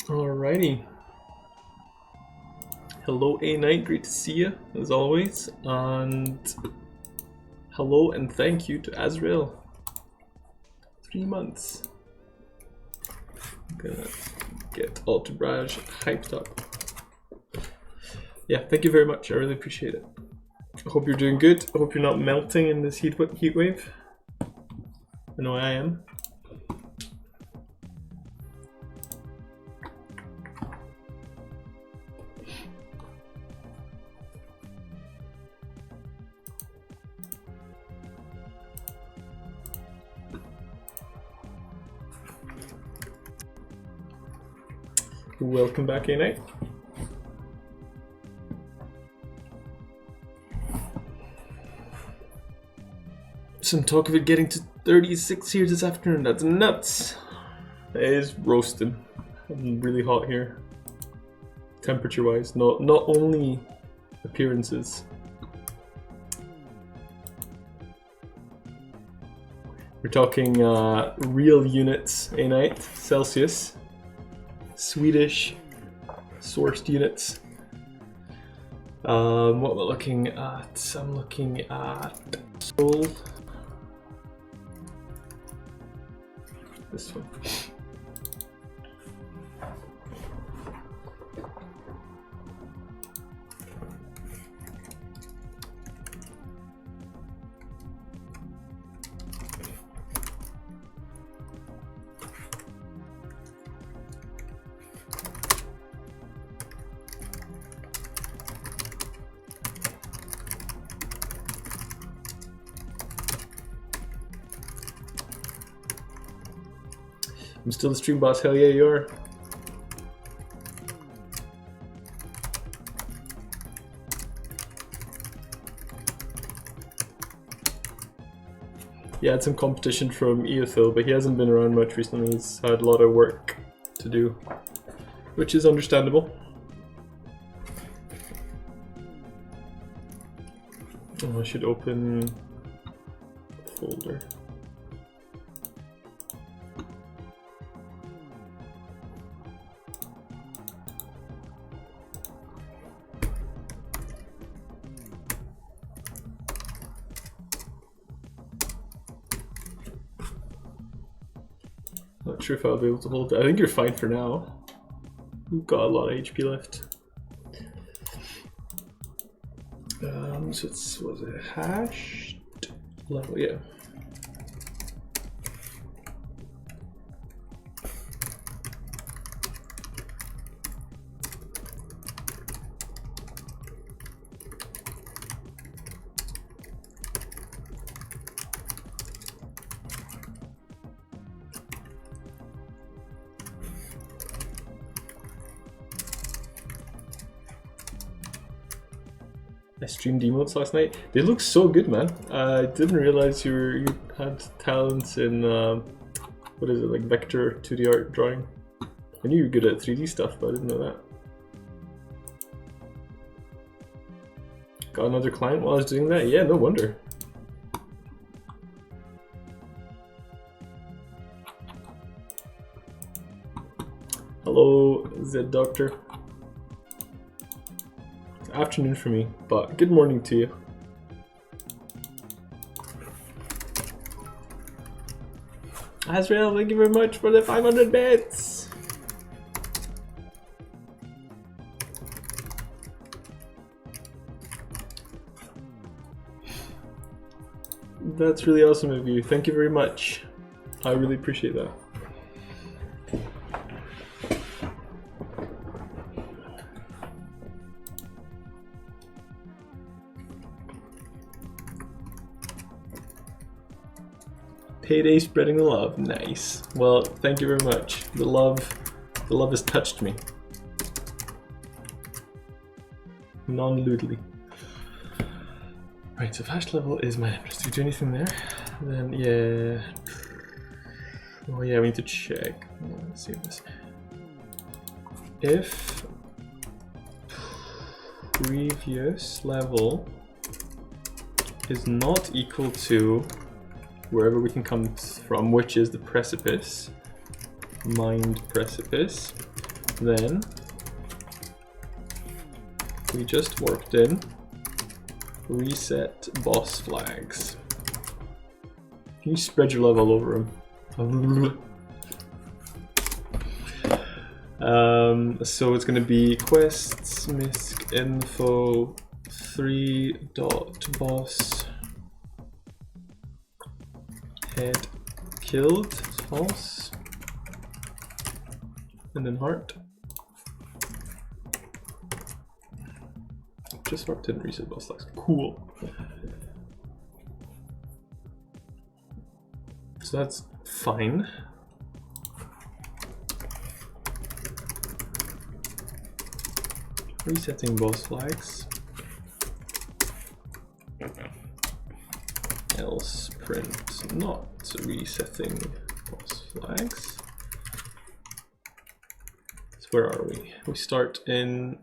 Alrighty. Hello A-Knight, great to see you as always, and hello and thank you to Azrael. 3 months. I'm gonna get Altabraj hyped up. Yeah, thank you very much, I really appreciate it. I hope you're doing good, I hope you're not melting in this heat wave. I know I am. Welcome back, A-Knight. Some talk of it getting to 36 here this afternoon. That's nuts. It is roasting. I'm really hot here. Temperature-wise, not only appearances. We're talking real units, A-Knight, Celsius. Swedish sourced units. What we're looking at, I'm looking at Seoul. This one. I'm still the stream boss, hell yeah you are. Yeah, had some competition from Eothil, but he hasn't been around much recently. He's had a lot of work to do, which is understandable. Oh, I should open a folder. Not sure if I'll be able to hold it. I think you're fine for now. You've got a lot of HP left. So it's, was it hashed level? Yeah. I streamed emotes last night. They look so good, man. I didn't realize you had talents in what is it, like vector 2D art drawing. I knew you were good at 3D stuff, but I didn't know that. Got another client while I was doing that? Yeah, no wonder. Hello, Zed Doctor. Afternoon for me, but good morning to you. Azrael, thank you very much for the 500 bits. That's really awesome of you. Thank you very much. I really appreciate that. Payday spreading the love. Nice. Well, thank you very much. The love has touched me. Non-lewdly. Right, so fast level is my interest. Do you do anything there? Then yeah. Oh yeah, we need to check. Let's see this. If previous level is not equal to wherever we can come from, which is the precipice, mined precipice, Then we just worked in reset boss flags. Can you spread your love all over him? So it's going to be quests, misc info 3.boss head killed, false, and then heart. Just worked in reset boss flags. Cool. So that's fine. Resetting boss flags. Else print not resetting boss flags. So where are we? We start in.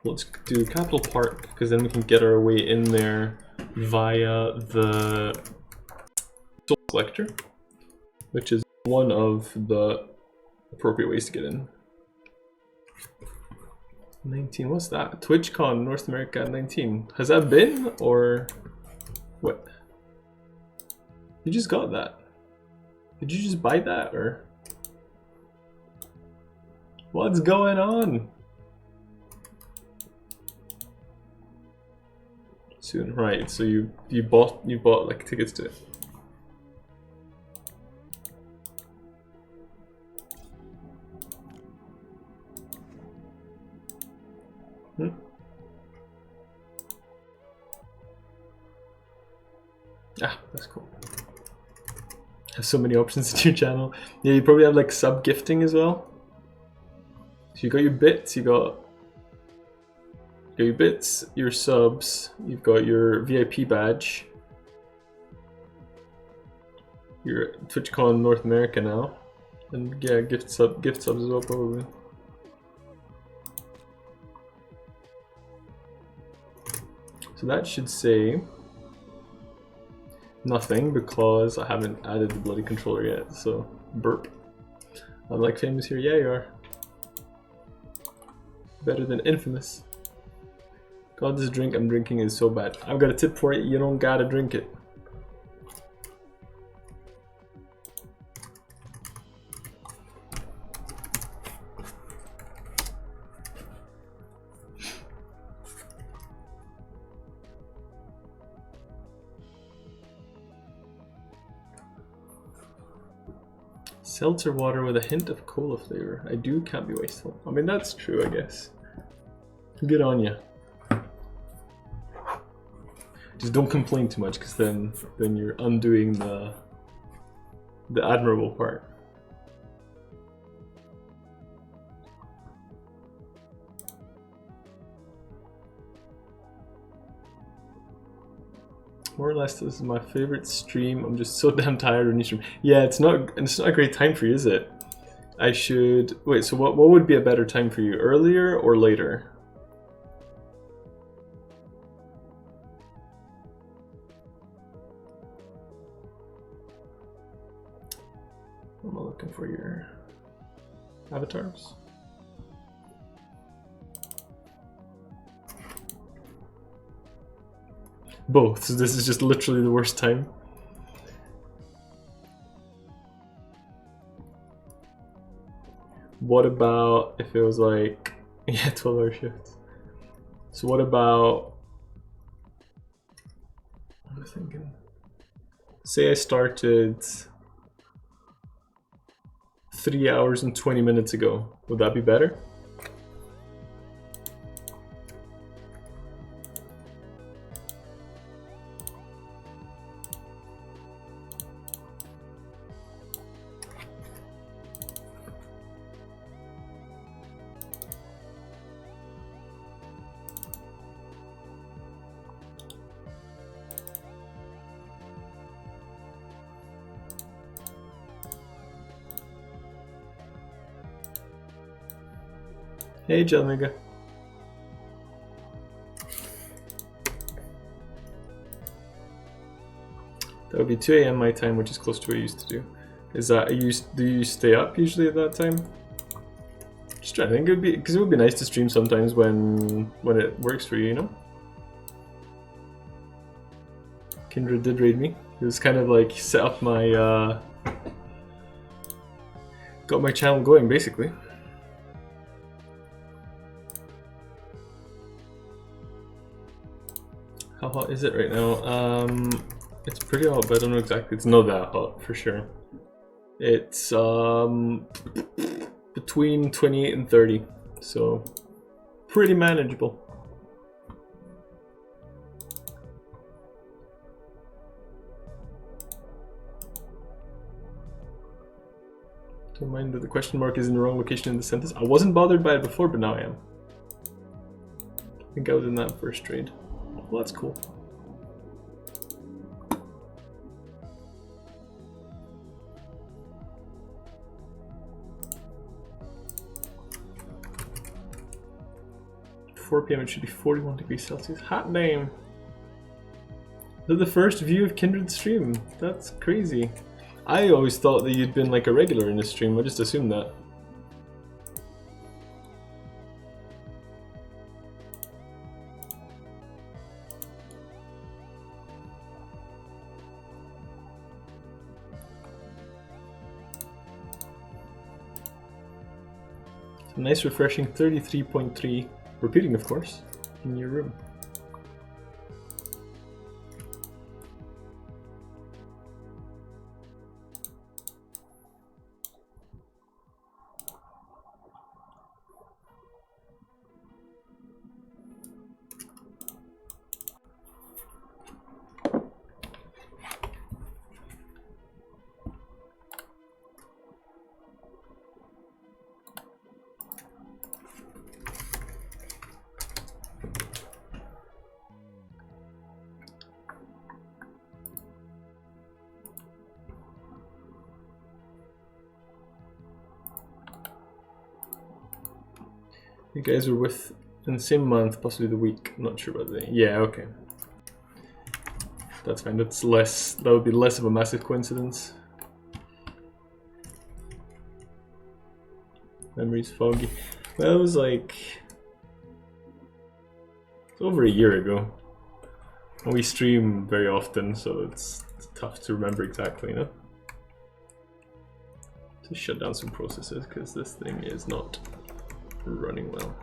Let's do Capital Park because then we can get our way in there via the Soul Collector, which is one of the appropriate ways to get in. 19, what's that? TwitchCon North America 19. Has that been, or what? You just got that. Did you just buy that, or what's going on? Soon, right? So you bought like tickets to it. Ah, that's cool. Have so many options to your channel. Yeah, you probably have like sub gifting as well. So you got your bits, you got your bits, your subs, you've got your VIP badge, your TwitchCon North America now, and yeah, gift subs as well probably. So that should say nothing because I haven't added the bloody controller yet, so burp. I'm like famous here, yeah you are. Better than infamous. God, this drink I'm drinking is so bad. I've got a tip for it, you don't gotta drink it. Seltzer water with a hint of cola flavor. I do can't be wasteful. I mean, that's true, I guess. Good on you. Just don't complain too much, because then you're undoing the admirable part. More or less, this is my favorite stream. I'm just so damn tired when you stream. Yeah, it's not a great time for you, is it? I should wait. So what would be a better time for you? Earlier or later? I'm looking for your avatars. Both, so this is just literally the worst time. What about if it was like, yeah, 12-hour shifts. So what about, what am I thinking? Say I started 3 hours and 20 minutes ago. Would that be better? Hey, Jelmega. That would be 2 AM my time, which is close to what I used to do. Is that do you stay up usually at that time? Just trying to think, because it would be nice to stream sometimes when it works for you, you know? Kindred did raid me. It was kind of like set up my got my channel going basically. How hot is it right now? It's pretty hot, but I don't know exactly. It's not that hot for sure. It's between 28 and 30, so pretty manageable. Don't mind that the question mark is in the wrong location in the sentence. I wasn't bothered by it before, but now I am. I think I was in that first trade. Well, that's cool. At 4 PM it should be 41 degrees Celsius. Hot damn! They're the first view of Kindred stream. That's crazy. I always thought that you'd been like a regular in this stream. I just assumed that. It's a nice refreshing 33.3, repeating of course, in your room. You guys were with in the same month, possibly the week. I'm not sure about the. Yeah, okay. That's fine. That's less. That would be less of a massive coincidence. Memories foggy. Well, it was like it's over a year ago. And we stream very often, so it's tough to remember exactly, you know. To shut down some processes because this thing is not running well.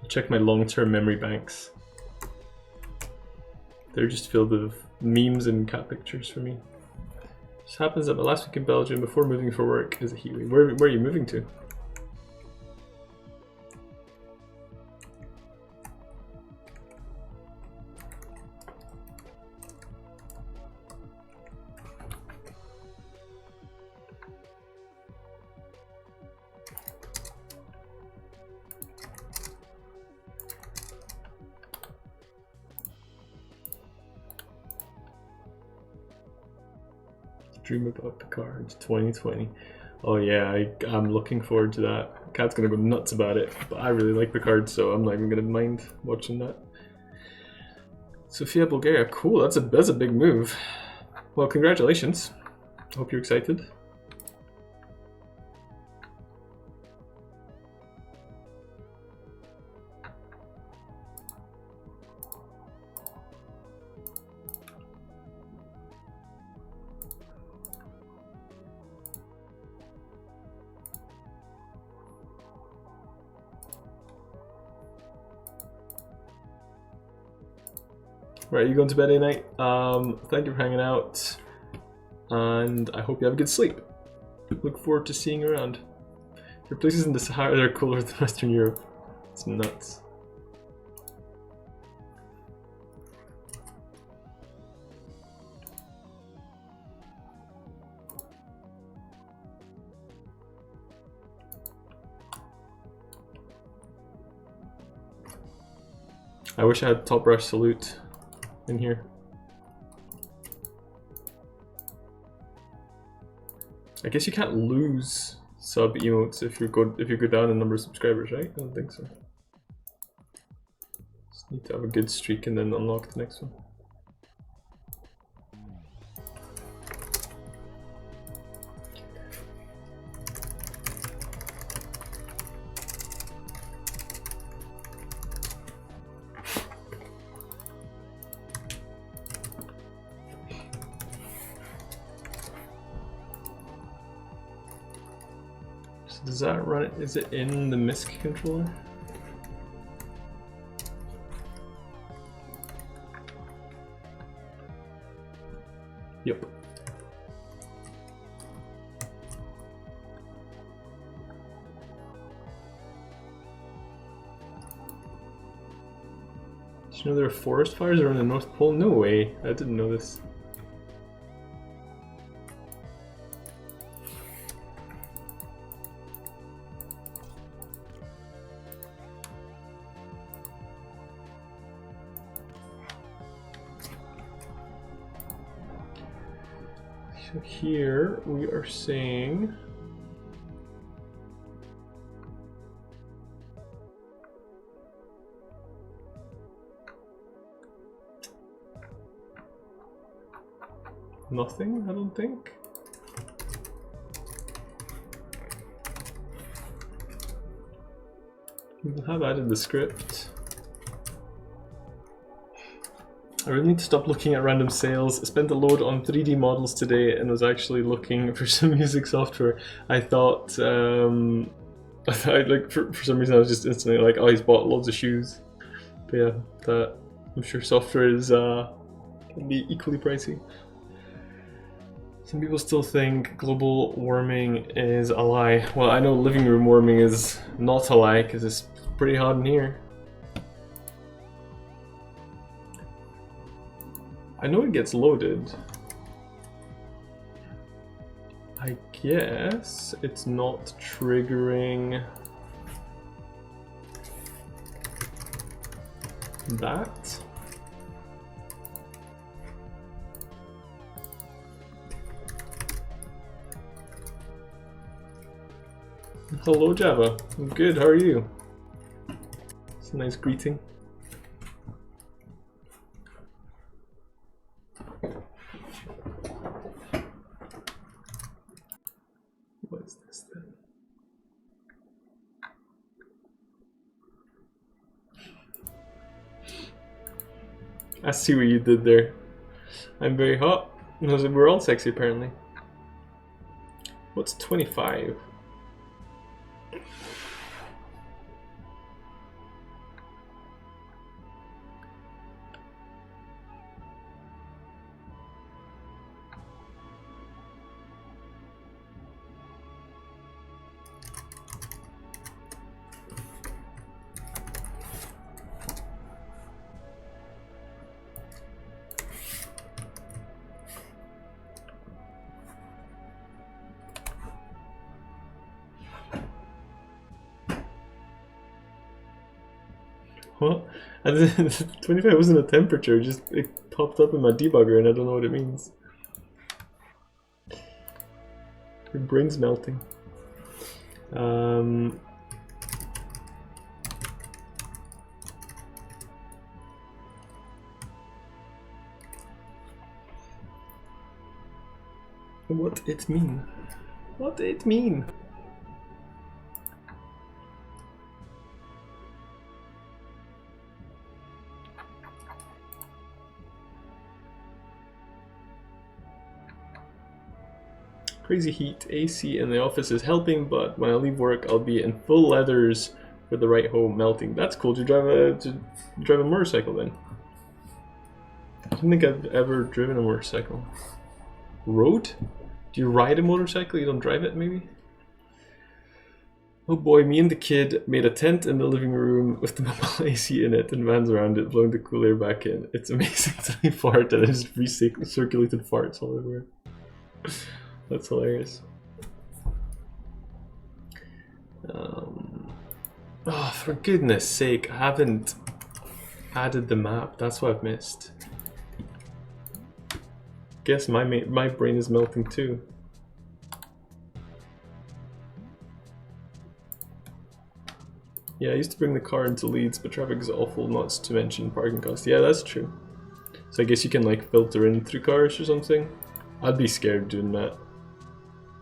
I'll check my long-term memory banks. They're just filled with memes and cat pictures for me. Just happens that my last week in Belgium before moving for work is a heat wave. Where are you moving to? Dream about Picard 2020. Oh yeah, I'm looking forward to that. Cat's gonna go nuts about it, but I really like Picard, so I'm not even gonna mind watching that. Sofia, Bulgaria, cool. That's a big move. Well, congratulations. I hope you're excited. Right, you going to bed tonight? Thank you for hanging out, and I hope you have a good sleep. Look forward to seeing you around. Your places in the Sahara are cooler than Western Europe. It's nuts. I wish I had Top Brush Salute in here. I guess you can't lose sub emotes if you go down in number of subscribers, right? I don't think so. It's Need to have a good streak and then unlock the next one. So does that run it? Is it in the MISC controller? Yep. Did you know there are forest fires around the North Pole? No way, I didn't know this. So here we are saying nothing, I don't think. We have added the script. I really need to stop looking at random sales. I spent a load on 3D models today and was actually looking for some music software. I thought, like for some reason I was just instantly like, oh, he's bought loads of shoes. But yeah, that I'm sure software is can be equally pricey. Some people still think global warming is a lie. Well, I know living room warming is not a lie because it's pretty hot in here. I know it gets loaded. I guess it's not triggering that. Hello Java, I'm good, how are you? It's a nice greeting. What is this then? I see what you did there. I'm very hot. We're all sexy apparently. What's 25? What? 25 wasn't a temperature, just it popped up in my debugger and I don't know what it means. Your brain's melting. What it mean? What it mean? Crazy heat, AC in the office is helping, but when I leave work I'll be in full leathers for the ride home melting. That's cool. Do you drive a motorcycle then? I don't think I've ever driven a motorcycle. Road? Do you ride a motorcycle? You don't drive it maybe? Oh boy, me and the kid made a tent in the living room with the mobile AC in it and vans around it, blowing the cool air back in. It's amazing to me fart and I just recirculated farts all over. That's hilarious. Oh, for goodness sake, I haven't added the map. That's what I've missed. Guess my brain is melting too. Yeah, I used to bring the car into Leeds, but traffic is awful, not to mention parking costs. Yeah, that's true. So I guess you can like filter in through cars or something. I'd be scared doing that.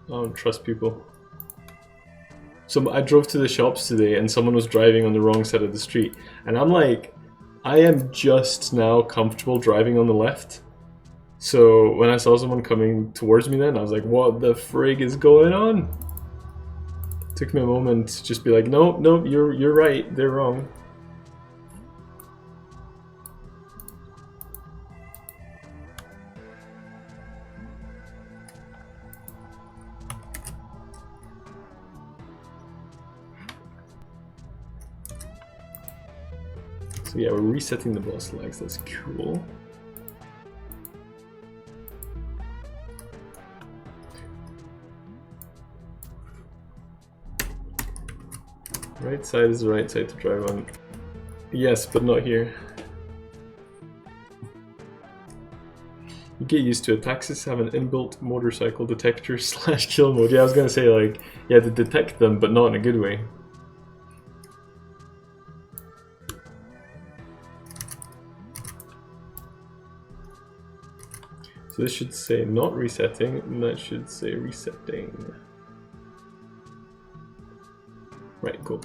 I don't trust people. So I drove to the shops today and someone was driving on the wrong side of the street. And I'm like, I am just now comfortable driving on the left. So when I saw someone coming towards me then, I was like, what the frig is going on? It took me a moment to just be like, no, no, you're right, they're wrong. So yeah, we're resetting the boss legs, that's cool. Right side is the right side to drive on. Yes, but not here. You get used to it. Taxis have an inbuilt motorcycle detector / kill mode. Yeah, I was gonna say like, yeah, they detect them, but not in a good way. So this should say not resetting, and that should say resetting. Right, cool.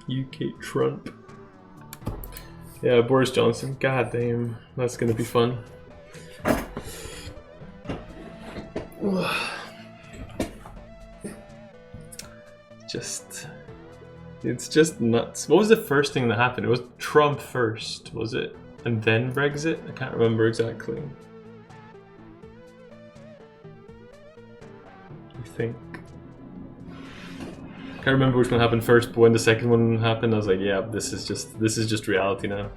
UK Trump. Yeah, Boris Johnson. God damn, that's gonna be fun. It's just nuts. What was the first thing that happened? It was Trump first, was it? And then Brexit? I can't remember exactly. I think. I can't remember which one happened first, but when the second one happened, I was like, yeah, this is just reality now.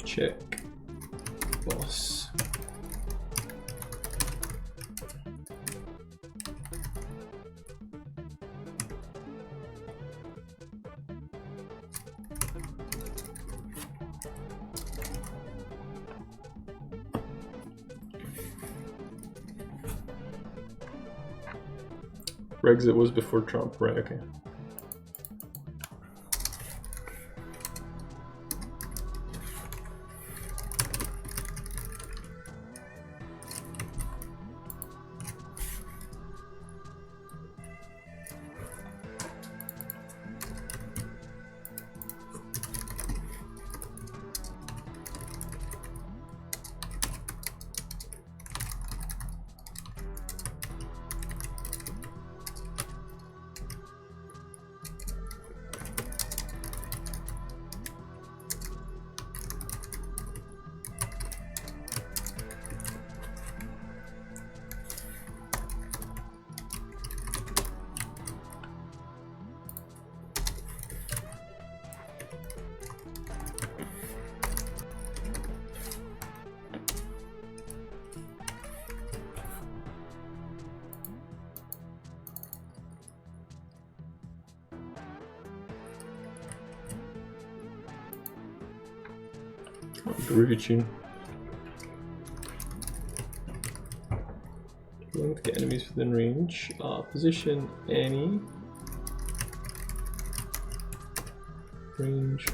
Check. Boss. Brexit was before Trump, right? Okay. Groovy tune. Going to get enemies within range. Position any. Range.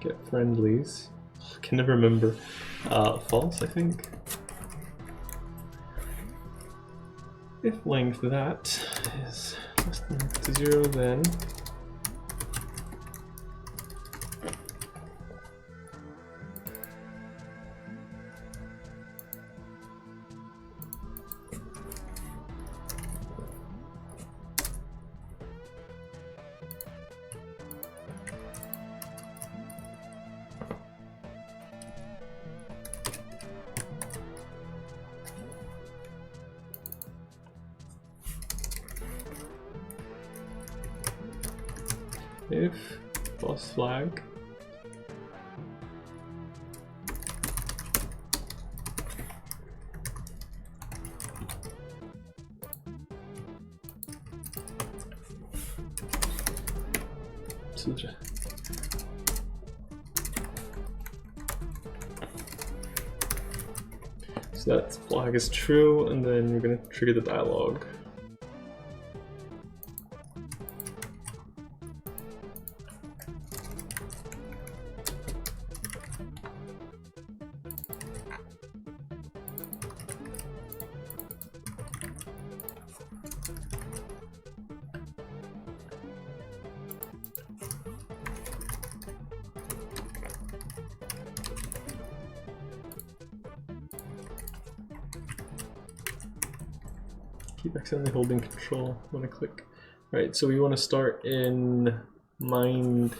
Get friendlies. I can never remember. False, I think. If length that is less than to 0, then if boss flag so that flag is true, and then we're going to trigger the dialog. Keep accidentally holding control when I click. Right, so we want to start in mind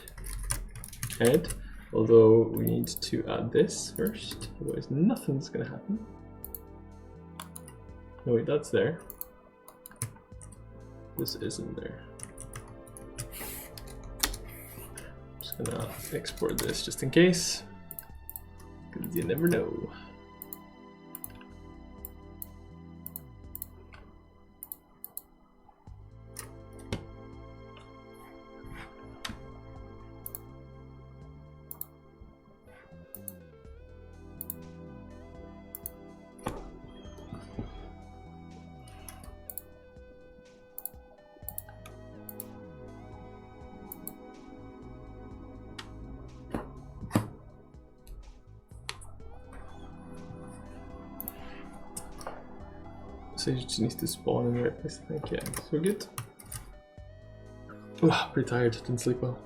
head, although we need to add this first, otherwise nothing's gonna happen. No wait, that's there. This isn't there. I'm just gonna export this just in case, because you never know. So you just need to spawn in the right place, I think. Yeah, so we're good. Oh, pretty tired, didn't sleep well.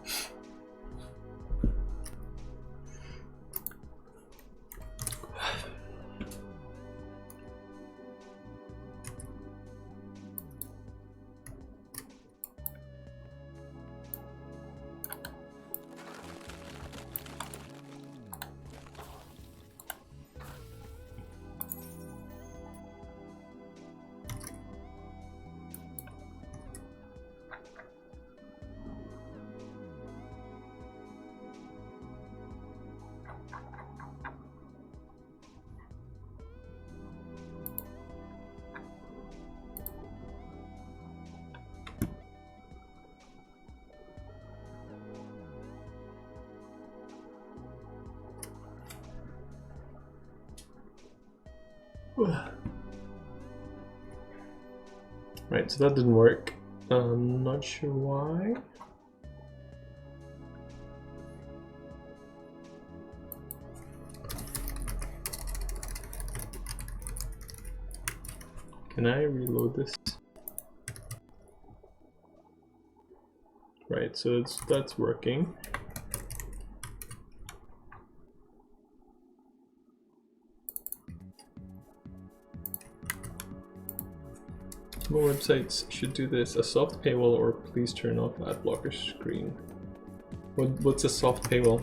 Right, so that didn't work. Not sure why. Can I reload this? Right, so that's working. More websites should do this. A soft paywall, or please turn off ad blocker screen. What's a soft paywall?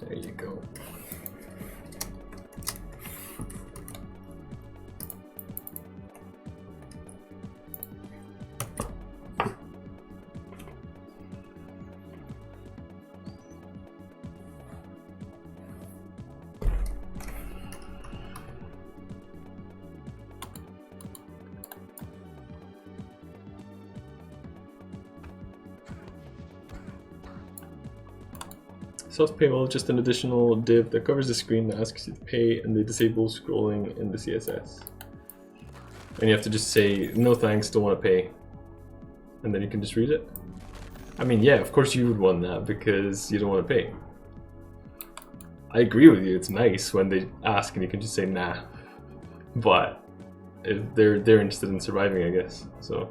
There you go. Soft paywall is just an additional div that covers the screen that asks you to pay, and they disable scrolling in the CSS. And you have to just say, no thanks, don't want to pay. And then you can just read it. I mean, yeah, of course you would want that because you don't want to pay. I agree with you, it's nice when they ask and you can just say nah. But if they're interested in surviving, I guess. So.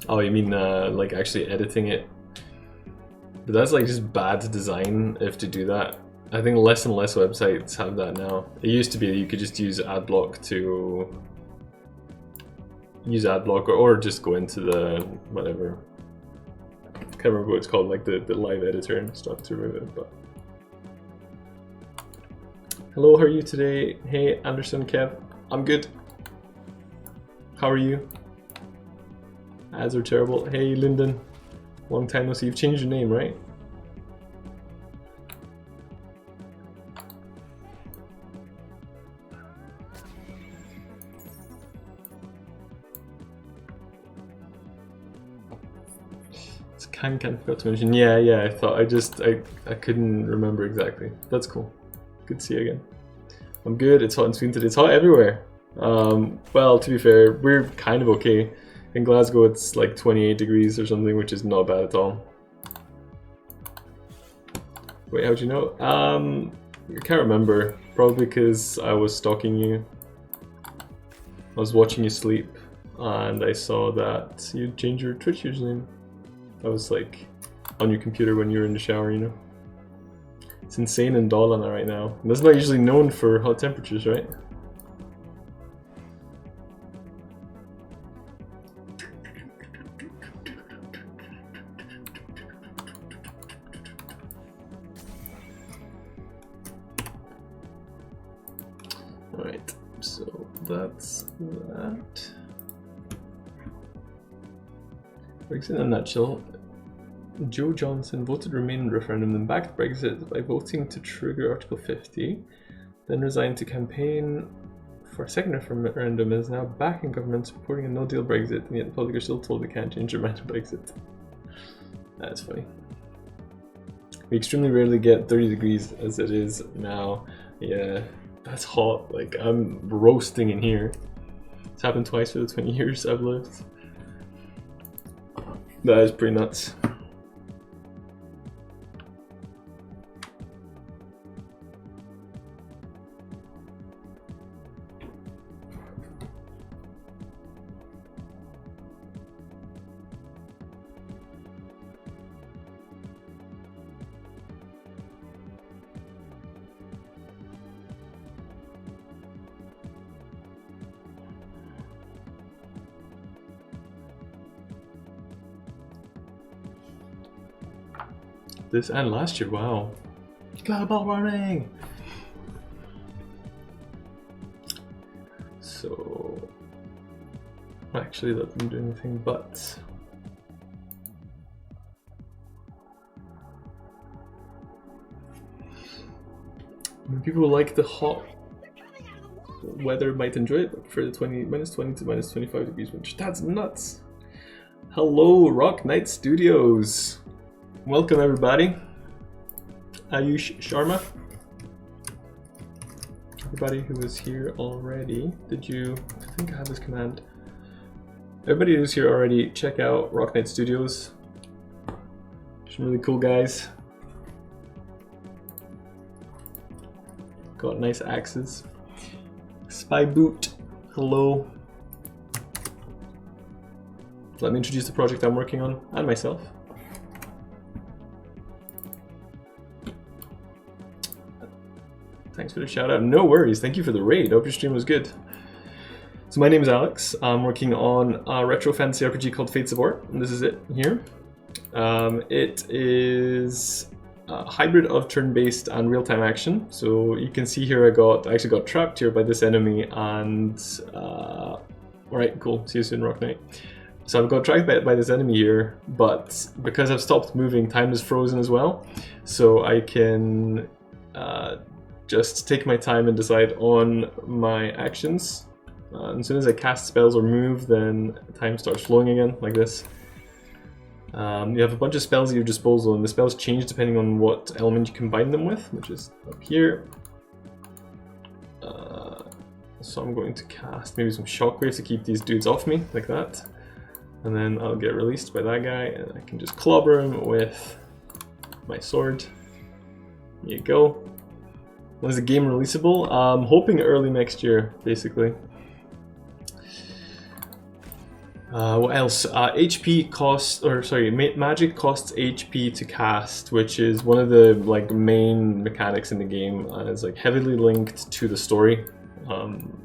Oh, you mean like actually editing it? But that's like just bad design if to do that. I think less and less websites have that now. It used to be that you could just use AdBlock to use AdBlock or just go into the whatever. I can't remember what it's called, like the live editor and stuff to remove it. But hello, how are you today? Hey, Anderson, Kev. I'm good. How are you? Ads are terrible. Hey, Lyndon. Long time no see. You've changed your name, right? It's Can forgot to mention. Yeah. I thought I couldn't remember exactly. That's cool. Good to see you again. I'm good. It's hot in Sweden today. It's hot everywhere. Well, to be fair, we're kind of okay. In Glasgow, it's like 28 degrees or something, which is not bad at all. Wait, how'd you know? I can't remember. Probably because I was stalking you. I was watching you sleep, and I saw that you changed your Twitch username. I was like on your computer when you were in the shower, you know. It's insane in Dalarna right now. And that's not usually known for hot temperatures, right? Alright, so that's that. Brexit in a nutshell. Joe Johnson voted Remain in referendum, then backed Brexit by voting to trigger Article 50, then resigned to campaign for a second referendum and is now back in government supporting a no-deal Brexit, and yet the public are still told they can't change their mind on Brexit. That's funny. We extremely rarely get 30 degrees as it is now. Yeah, that's hot. Like, I'm roasting in here. It's happened twice for the 20 years I've lived. That is pretty nuts. This and last year, wow. Global warming! So, actually that didn't do anything, but people who like the hot weather might enjoy it, but for the -20 to -25 degrees winter, that's nuts. Hello, Rock Knight Studios. Welcome everybody. Ayush Sharma. Everybody who was here already, did you, I think I have this command. Everybody who's here already, check out Rock Knight Studios. Some really cool guys. Got nice axes. Spy Boot, hello. Let me introduce the project I'm working on, and myself. Thanks for the shout out. No worries. Thank you for the raid. Hope your stream was good. So my name is Alex. I'm working on a retro fantasy RPG called Fates of War, and this is it here. It is a hybrid of turn-based and real-time action. So you can see here I actually got trapped here by this enemy, and alright, cool. See you soon, Rock Knight. So I've got trapped by this enemy here, but because I've stopped moving, time is frozen as well. So I can just take my time and decide on my actions. As soon as I cast spells or move, then time starts flowing again, like this. You have a bunch of spells at your disposal, and the spells change depending on what element you combine them with, which is up here. So I'm going to cast maybe some shockwaves to keep these dudes off me, like that. And then I'll get released by that guy, and I can just clobber him with my sword. There you go. When is the game releasable? I'm hoping early next year, basically. What else? HP costs, or sorry, magic costs HP to cast, which is one of the like main mechanics in the game, and it's like heavily linked to the story.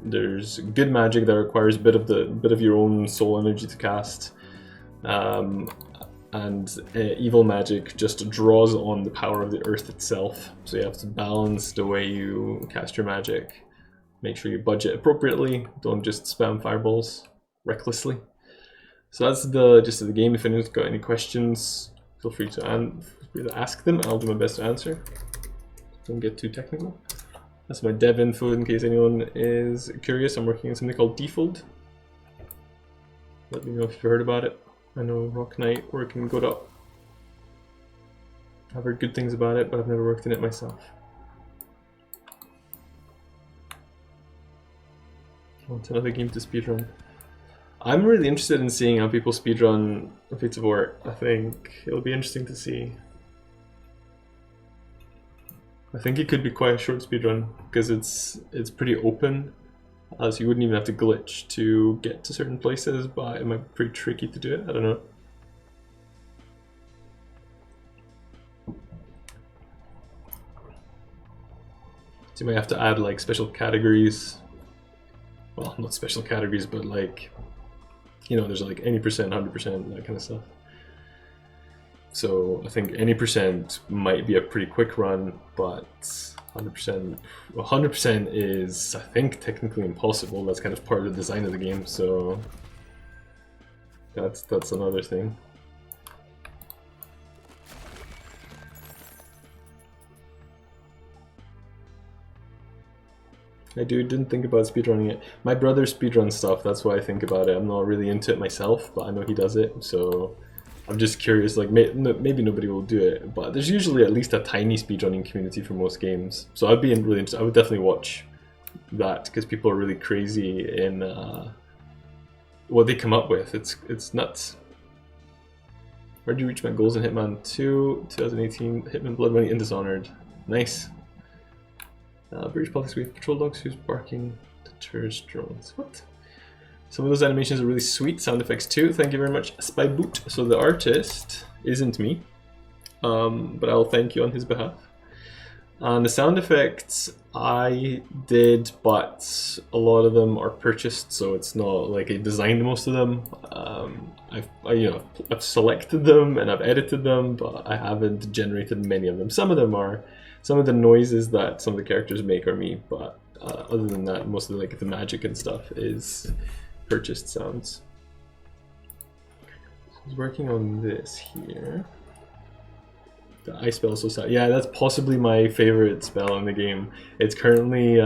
There's good magic that requires a bit of your own soul energy to cast, and evil magic just draws on the power of the earth itself. So you have to balance the way you cast your magic. Make sure you budget appropriately. Don't just spam fireballs recklessly. So that's the gist of the game. If anyone's got any questions, feel free to ask them. I'll do my best to answer. Don't get too technical. That's my dev info in case anyone is curious. I'm working on something called Defold. Let me know if you've heard about it. I know Rock Knight work in Godot. I've heard good things about it, but I've never worked in it myself. Want another game to speedrun? I'm really interested in seeing how people speedrun Fates of War. I think it'll be interesting to see. I think it could be quite a short speedrun because it's pretty open, so you wouldn't even have to glitch to get to certain places, but it might be pretty tricky to do it. I don't know. So you might have to add like special categories. Well, not special categories, but like, you know, there's like any percent, 100%, that kind of stuff. So I think any percent might be a pretty quick run, but 100% is, I think, technically impossible. That's kind of part of the design of the game, so that's another thing. I didn't think about speedrunning it. My brother speedruns stuff, that's why I think about it. I'm not really into it myself, but I know he does it, so I'm just curious, like maybe nobody will do it, but there's usually at least a tiny speedrunning community for most games. So I'd be really interested. I would definitely watch that because people are really crazy in what they come up with. It's nuts. Where do you reach my goals in Hitman 2, 2018, Hitman Blood Money, and Dishonored? Nice. British Public with patrol dogs who's barking deters drones. What? Some of those animations are really sweet. Sound effects too. Thank you very much, Spyboot. So the artist isn't me, but I'll thank you on his behalf. And the sound effects I did, but a lot of them are purchased, so it's not like I designed most of them. I've selected them and I've edited them, but I haven't generated many of them. Some of them are. Some of the noises that some of the characters make are me, but other than that, most of the magic and stuff is purchased sounds. So I was working on this here. The ice spell is so sad. Yeah, that's possibly my favorite spell in the game. It's currently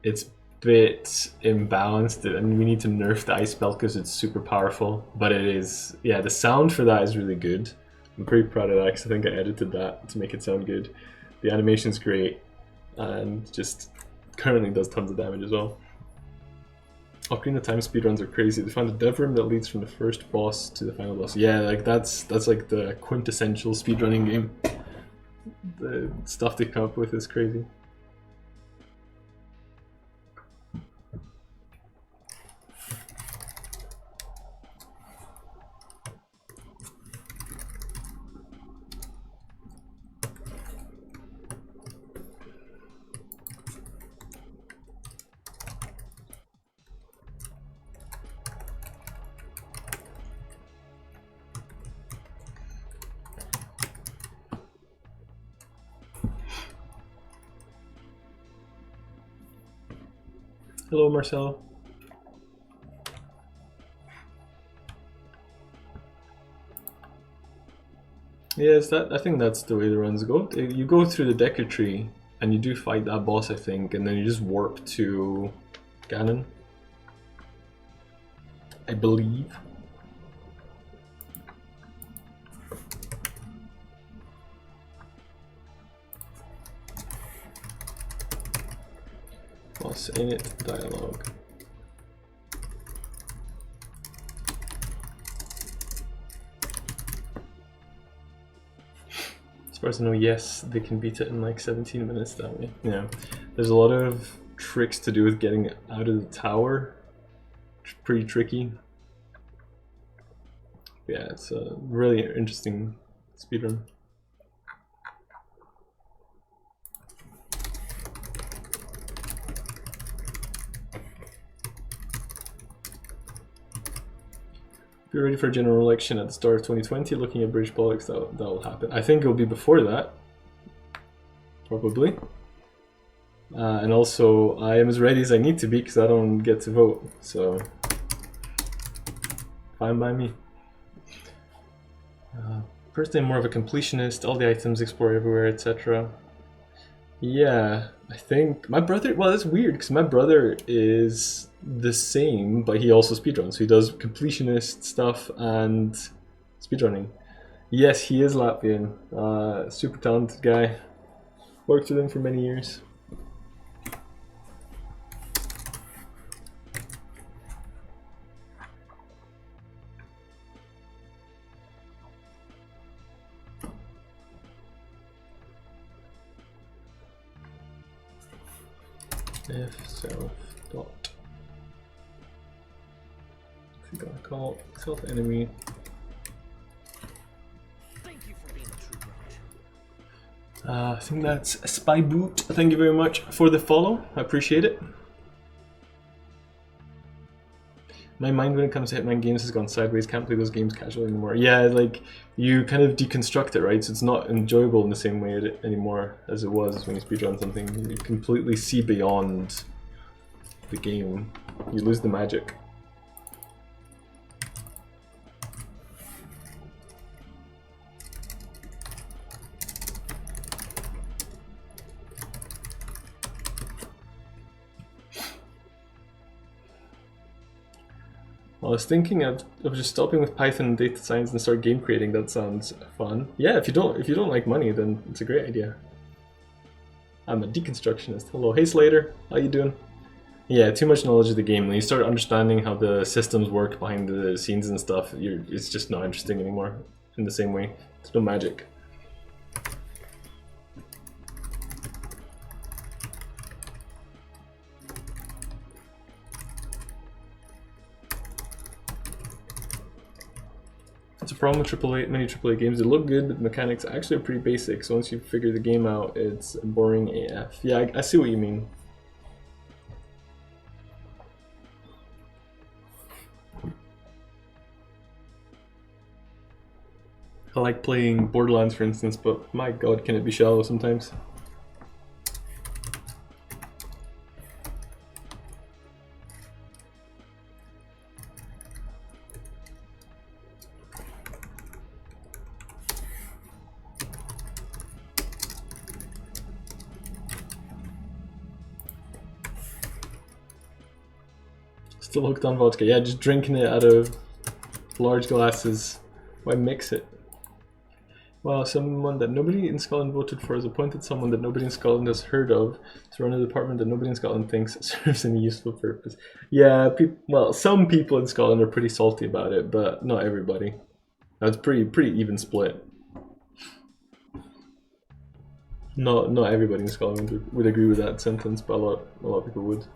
it's a bit imbalanced, and we need to nerf the ice spell because it's super powerful. But it is, yeah, the sound for that is really good. I'm pretty proud of that because I think I edited that to make it sound good. The animation's great and just currently does tons of damage as well. Ocarina of Time speedruns are crazy. They found a dev room that leads from the first boss to the final boss. Yeah, like that's like the quintessential speedrunning game. The stuff they come up with is crazy. Hello, Marcel. Yes, I think that's the way the runs go. You go through the Deku Tree, and you do fight that boss, I think, and then you just warp to Ganon, I believe. Boss init dialogue. As far as I know, yes, they can beat it in like 17 minutes that way. Yeah, there's a lot of tricks to do with getting out of the tower. It's pretty tricky. Yeah, it's a really interesting speedrun. If you're ready for a general election at the start of 2020, looking at British politics, that will happen. I think it'll be before that, probably. And also, I am as ready as I need to be because I don't get to vote, so fine by me. Personally, I'm more of a completionist, all the items, explore everywhere, etc. Yeah, I think my brother, well, it's weird because my brother is the same, but he also speedruns. So he does completionist stuff and speedrunning. Yes, he is Latvian. Super talented guy. Worked with him for many years. If self dot, if you're gonna call self enemy. Thank you for being a true brother. I think that's Spyboot. Thank you very much for the follow. I appreciate it. My mind when it comes to Hitman games has gone sideways. Can't play those games casually anymore. Yeah, like you kind of deconstruct it, right? So it's not enjoyable in the same way anymore as it was when you speedrun something. You completely see beyond the game. You lose the magic. I was thinking of just stopping with Python and data science and start game creating. That sounds fun. Yeah, if you don't like money, then it's a great idea. I'm a deconstructionist. Hello, hey Slater, how you doing? Yeah, too much knowledge of the game. When you start understanding how the systems work behind the scenes and stuff, it's just not interesting anymore in the same way. There's no magic. It's a problem with many AAA games. They look good, but the mechanics actually are pretty basic. So once you figure the game out, it's boring AF. Yeah, I see what you mean. I like playing Borderlands, for instance, but my god, can it be shallow sometimes? Still hooked on vodka. Yeah, just drinking it out of large glasses. Why mix it? Well, someone that nobody in Scotland voted for has appointed someone that nobody in Scotland has heard of to run a department that nobody in Scotland thinks serves any useful purpose. Yeah, well, some people in Scotland are pretty salty about it, but not everybody. That's pretty even split. Not everybody in Scotland would agree with that sentence, but a lot of people would.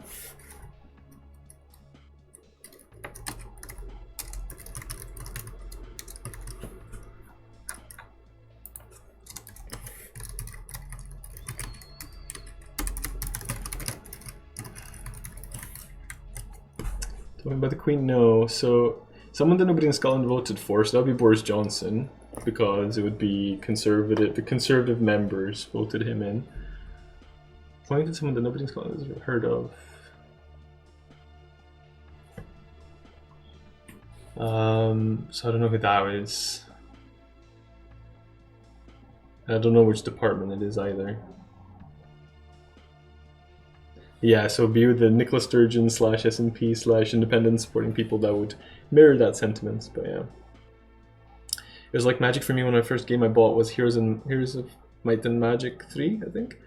Talking about the Queen, no. So someone that nobody in Scotland voted for, so that would be Boris Johnson, because it would be conservative. The Conservative members voted him in. Appointed someone that nobody in Scotland has heard of. So I don't know who that is. I don't know which department it is either. Yeah, so be with the Nicola Sturgeon / SNP / Independent supporting people that would mirror that sentiment, but yeah. It was like magic for me when my first game I bought was Heroes of Might and Magic 3, I think.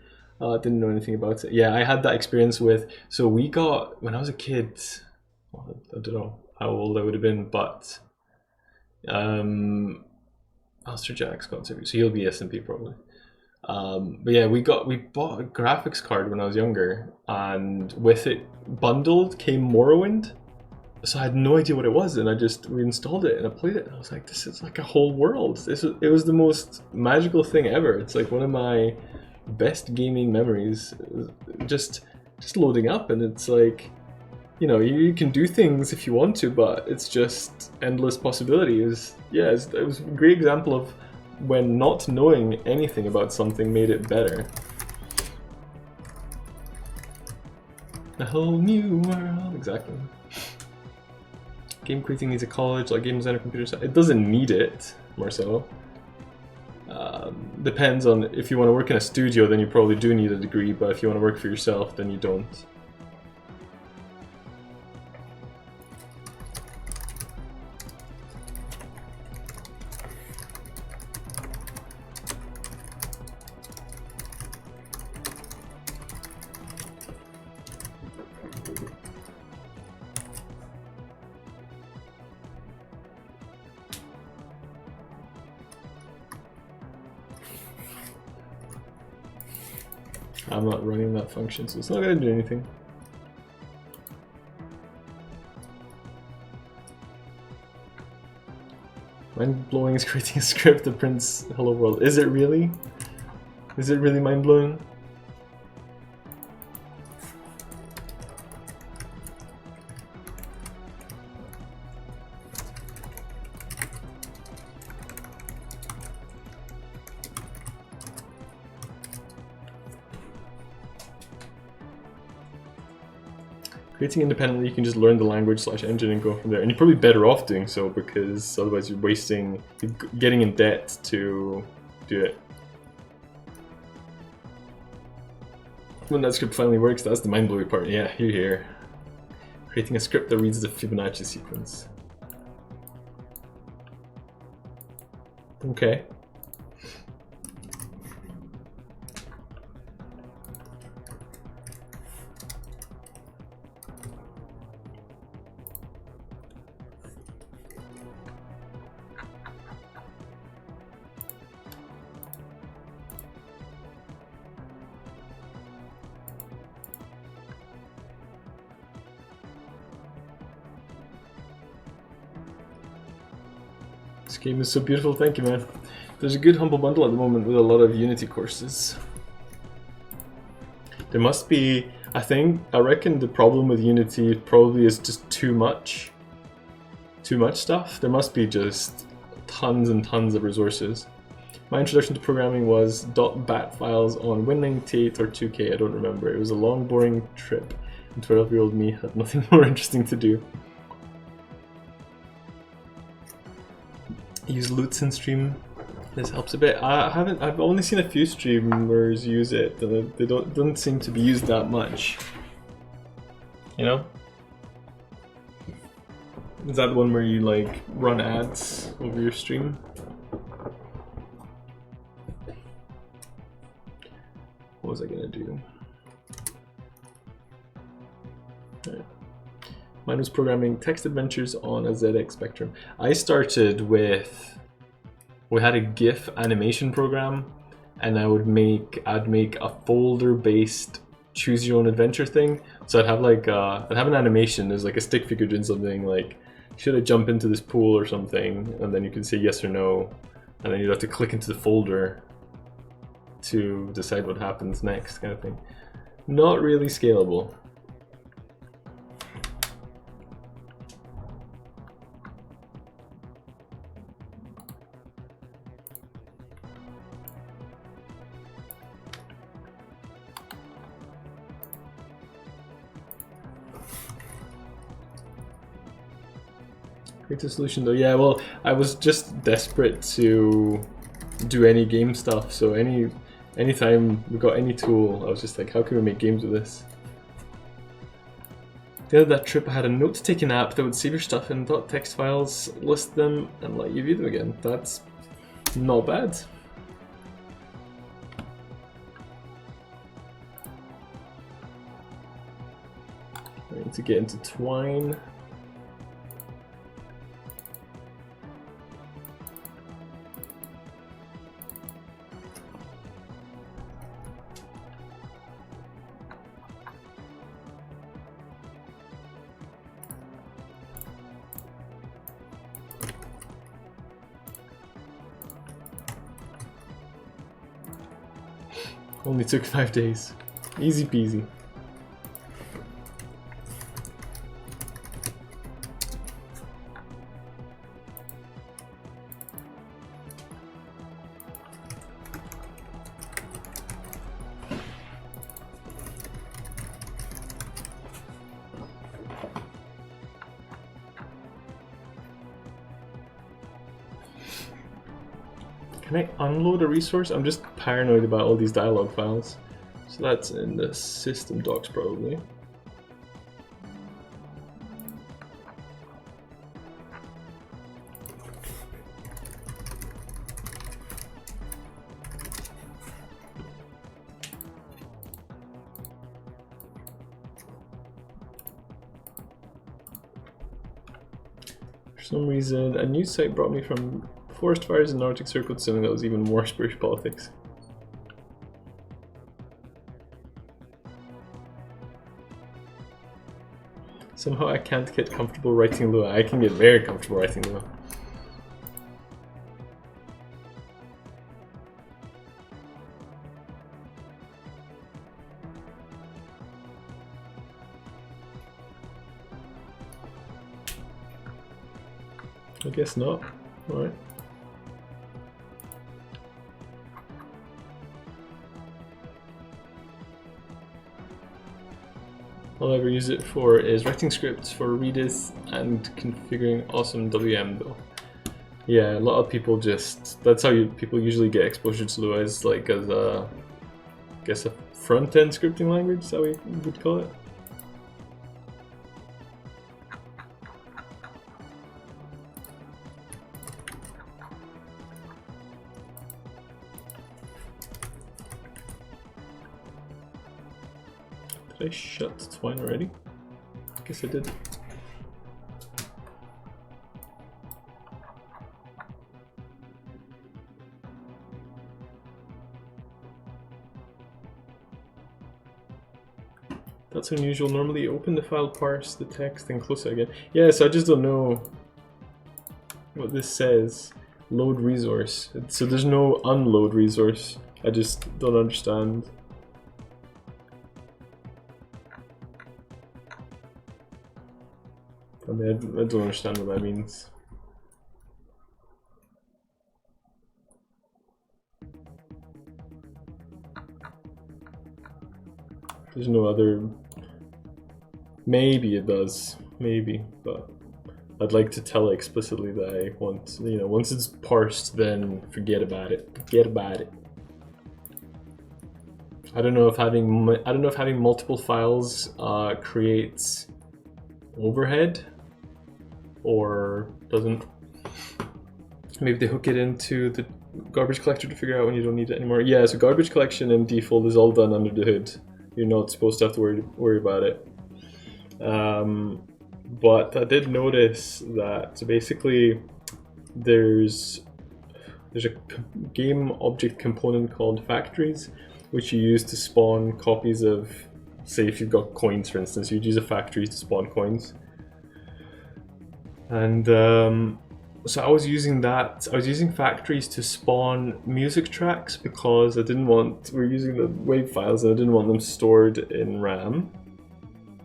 Didn't know anything about it. Yeah, I had that experience with, so we got, when I was a kid, well, I don't know how old I would have been, but Alistair Jack's got so he'll be SNP probably. But yeah, we bought a graphics card when I was younger, and with it bundled came Morrowind. so I had no idea what it was, and we installed it and I played it, and I was like, this is like a whole world. It was the most magical thing ever. It's like one of my best gaming memories. It was just loading up, and it's like, you know, you can do things if you want to, but it's just endless possibilities. Yeah, it was a great example of when not knowing anything about something made it better. A whole new world, exactly. Game creating needs a college, like game designer, computer science. It doesn't need it, Marcelo. Depends on, if you want to work in a studio, then you probably do need a degree, but if you want to work for yourself, then you don't. I'm not running that function, so it's not going to do anything. Mind-blowing is creating a script that prints Hello World. Is it really? Is it really mind-blowing? Creating independently, you can just learn the language / engine and go from there. And you're probably better off doing so, because otherwise you're getting in debt to do it. When that script finally works, that's the mind-blowing part. Yeah, you're here. Creating a script that reads the Fibonacci sequence. Okay. This game is so beautiful, thank you, man. There's a good Humble Bundle at the moment with a lot of Unity courses. There must be, I reckon the problem with Unity probably is just too much stuff. There must be just tons and tons of resources. My introduction to programming was .bat files on Win98 or 2K, I don't remember. It was a long, boring trip, and 12-year-old me had nothing more interesting to do. Use Lutz in stream. This helps a bit. I've only seen a few streamers use it, and they don't seem to be used that much. You know? Is that the one where you like run ads over your stream? What was I gonna do? Right. Mine was programming text adventures on a ZX Spectrum. I started with, we had a GIF animation program, and I'd make a folder-based choose your own adventure thing. So I'd have like I'd have an animation. There's like a stick figure doing something like, should I jump into this pool or something? And then you can say yes or no, and then you'd have to click into the folder to decide what happens next, kind of thing. Not really scalable. Creative solution though, yeah, well, I was just desperate to do any game stuff, so anytime we got any tool, I was just like, how can we make games with this? The end of that trip, I had a note-taking app that would save your stuff in .text files, list them, and let you view them again. That's not bad. I need to get into Twine. Only took 5 days. Easy peasy. Can I unload a resource? I'm just paranoid about all these dialogue files. So that's in the system docs probably. For some reason, a news site brought me from forest fires in the Arctic Circle to something that was even worse British politics. Somehow I can't get comfortable writing Lua. I can get very comfortable writing Lua. I guess not. Alright. All I ever use it for is writing scripts for Redis and configuring awesome WM though. Yeah, a lot of people just, that's how people usually get exposure to Lua, is like as a, I guess a front-end scripting language, is that what we would call it? Did I shut Twine already? I guess I did. That's unusual. Normally open the file, parse the text, then close it again. Yeah, so I just don't know what this says. Load resource. So there's no unload resource. I just don't understand. I mean, I don't understand what that means. There's no other... Maybe it does. Maybe, but I'd like to tell it explicitly that I want, you know, once it's parsed, then forget about it. Forget about it. I don't know if having multiple files creates overhead or doesn't. Maybe they hook it into the garbage collector to figure out when you don't need it anymore. Yeah, so garbage collection in default is all done under the hood. You're not supposed to have to worry about it. But I did notice that basically there's a game object component called factories, which you use to spawn copies of, say if you've got coins for instance, you'd use a factory to spawn coins. And so I was using that. I was using factories to spawn music tracks because I didn't want, we're using the WAV files and I didn't want them stored in RAM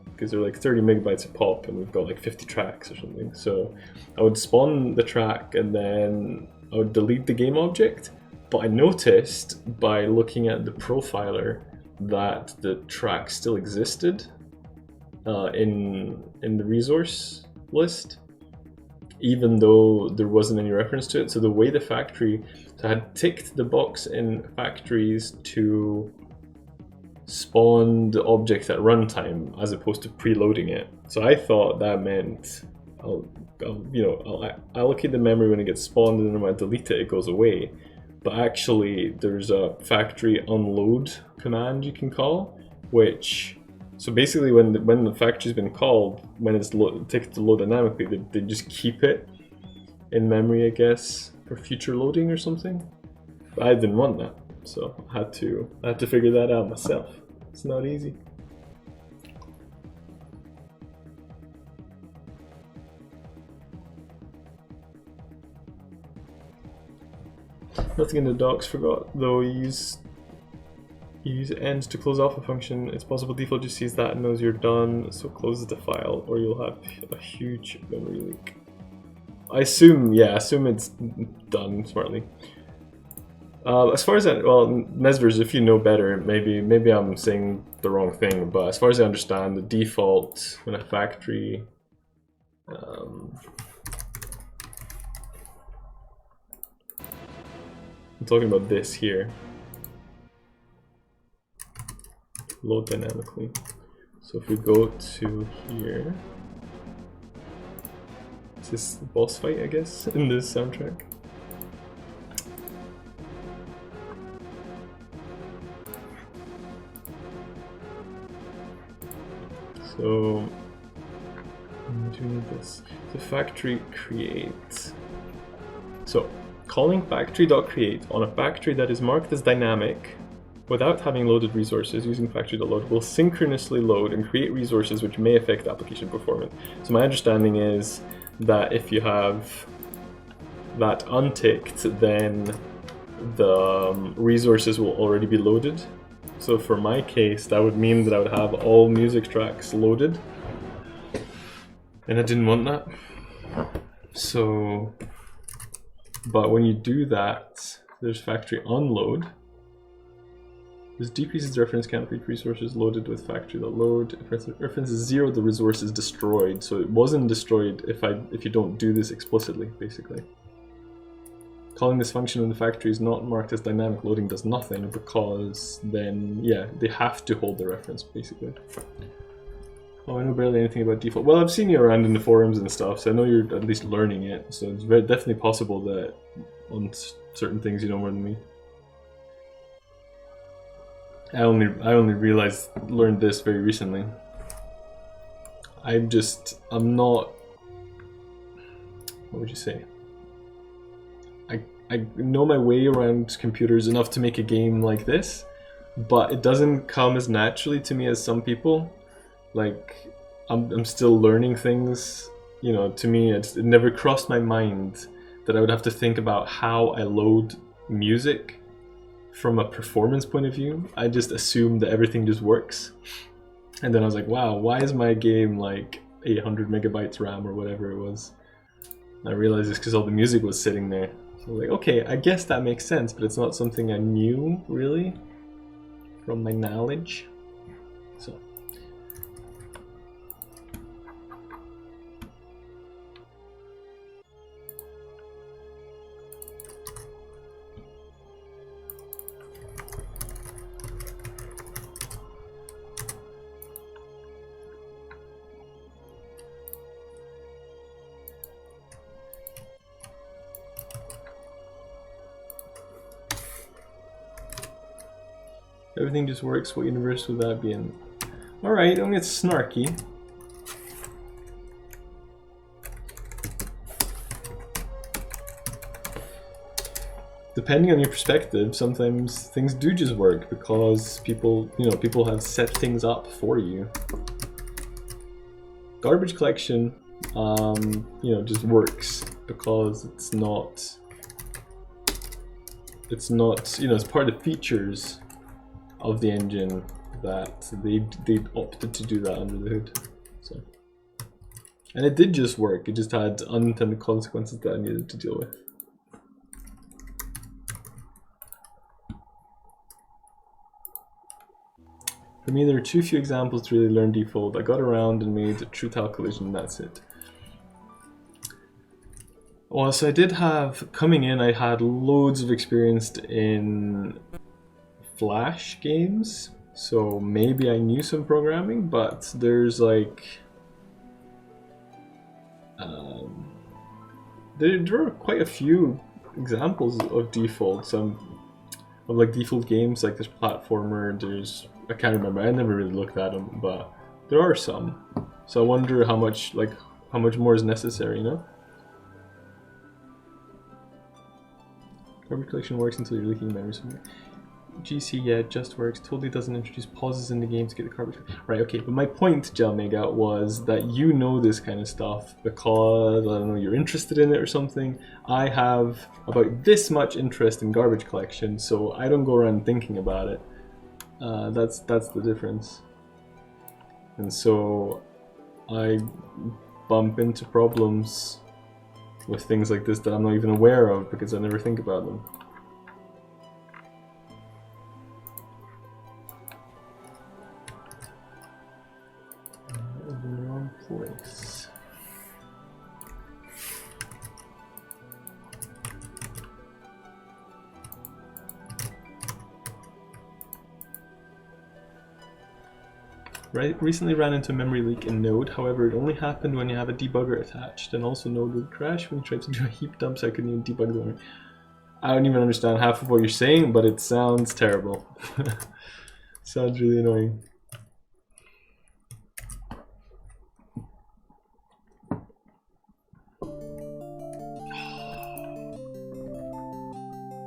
because they're like 30 megabytes a pop and we've got like 50 tracks or something. So I would spawn the track and then I would delete the game object. But I noticed by looking at the profiler that the track still existed in the resource list, even though there wasn't any reference to it. So the way the factory, so I had ticked the box in factories to spawn the object at runtime as opposed to preloading it. So I thought that meant I'll allocate the memory when it gets spawned, and then when I delete it, it goes away. But actually, there's a factory unload command you can call, which, so basically when the factory's been called, when it's ticked to load dynamically, they just keep it in memory, I guess, for future loading or something. But I didn't want that, so I had to figure that out myself. It's not easy. Nothing in the docs forgot, though. Use You use end to close off a function. It's possible default just sees that and knows you're done, so closes the file, or you'll have a huge memory leak. I assume, yeah, assume it's done smartly. As far as well, Mesvers, if you know better, maybe I'm saying the wrong thing, but as far as I understand, the default when a factory I'm talking about this here. Load dynamically. So if we go to here, is this the boss fight, I guess, in this soundtrack? So do we need this? The factory create. So calling factory.create on a factory that is marked as dynamic without having loaded resources using factory.load will synchronously load and create resources which may affect application performance. So my understanding is that if you have that unticked, then the resources will already be loaded. So for my case, that would mean that I would have all music tracks loaded, and I didn't want that. So, but when you do that, there's factory unload. This decreases the reference count for each resources loaded with factory.load. If reference is 0, the resource is destroyed. So it wasn't destroyed if you don't do this explicitly, basically. Calling this function in the factory is not marked as dynamic loading does nothing, because then, yeah, they have to hold the reference, basically. Oh, I know barely anything about default. Well, I've seen you around in the forums and stuff, so I know you're at least learning it. So it's definitely possible that on certain things you know more than me. I only learned this very recently. I'm not, what would you say? I know my way around computers enough to make a game like this, but it doesn't come as naturally to me as some people. Like, I'm still learning things. You know, to me, it never crossed my mind that I would have to think about how I load music from a performance point of view. I just assumed that everything just works. And then I was like, wow, why is my game like 800 megabytes RAM or whatever it was? And I realized it's because all the music was sitting there. So I was like, okay, I guess that makes sense, but it's not something I knew, really, from my knowledge. So. Everything just works. What universe would that be in? Alright, don't get snarky. Depending on your perspective, sometimes things do just work because people have set things up for you. Garbage collection, just works because it's part of the features of the engine that they opted to do that under the hood. So, and it did just work. It just had unintended consequences that I needed to deal with. For me, there are too few examples to really learn default. I got around and made a true-tile collision, and that's it. Well, so I did have, coming in, I had loads of experience in Flash games, so maybe I knew some programming, but there's like there are quite a few examples of defaults of like default games. Like this platformer, there's, I can't remember, I never really looked at them, but there are some. So I wonder how much more is necessary, you know? Garbage collection works until you're leaking memory somewhere. GC, yeah, it just works. Totally doesn't introduce pauses in the game to get the garbage. Right, okay, but my point, Jalmega, was that you know this kind of stuff because, I don't know, you're interested in it or something. I have about this much interest in garbage collection, so I don't go around thinking about it. That's the difference. And so I bump into problems with things like this that I'm not even aware of because I never think about them. In the wrong place. Recently ran into a memory leak in Node, however it only happened when you have a debugger attached, and also Node would crash when you tried to do a heap dump, so I couldn't even debug the memory. I don't even understand half of what you're saying, but it sounds terrible. Sounds really annoying.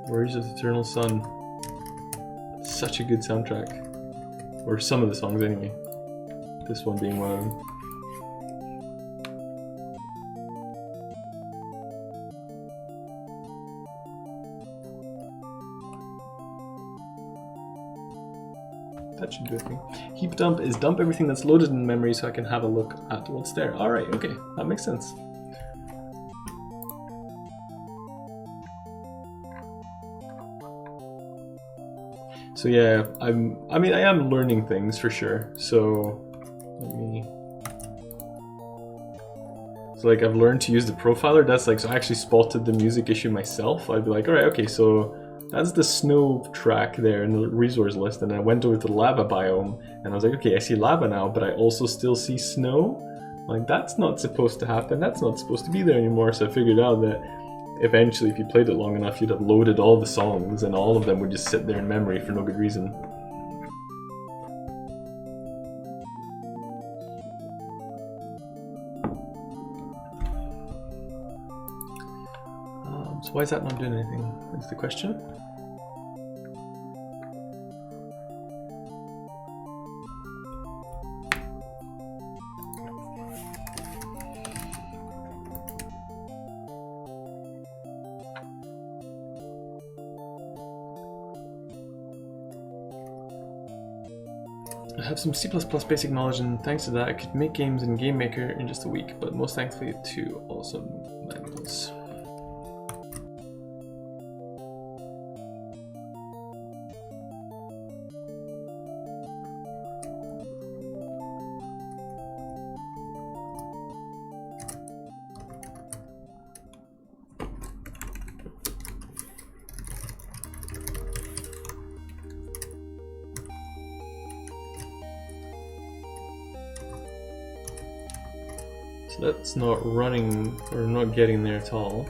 Warriors of the Eternal Sun. Such a good soundtrack. Or some of the songs anyway. This one being one of them. That should do a thing. Heap dump is dump everything that's loaded in memory so I can have a look at what's there. Alright, okay, that makes sense. So yeah, I am learning things for sure. So like I've learned to use the profiler. That's like, so I actually spotted the music issue myself. I'd be like, all right, okay, so that's the snow track there in the resource list, and I went over to the lava biome, and I was like, okay, I see lava now, but I also still see snow. Like that's not supposed to happen. That's not supposed to be there anymore. So I figured out that eventually, if you played it long enough, you'd have loaded all the songs, and all of them would just sit there in memory for no good reason. So why is that not doing anything? Is the question. I have some C++ basic knowledge, and thanks to that I could make games in GameMaker in just a week, but most thankfully to awesome manuals. So that's not running, or not getting there at all.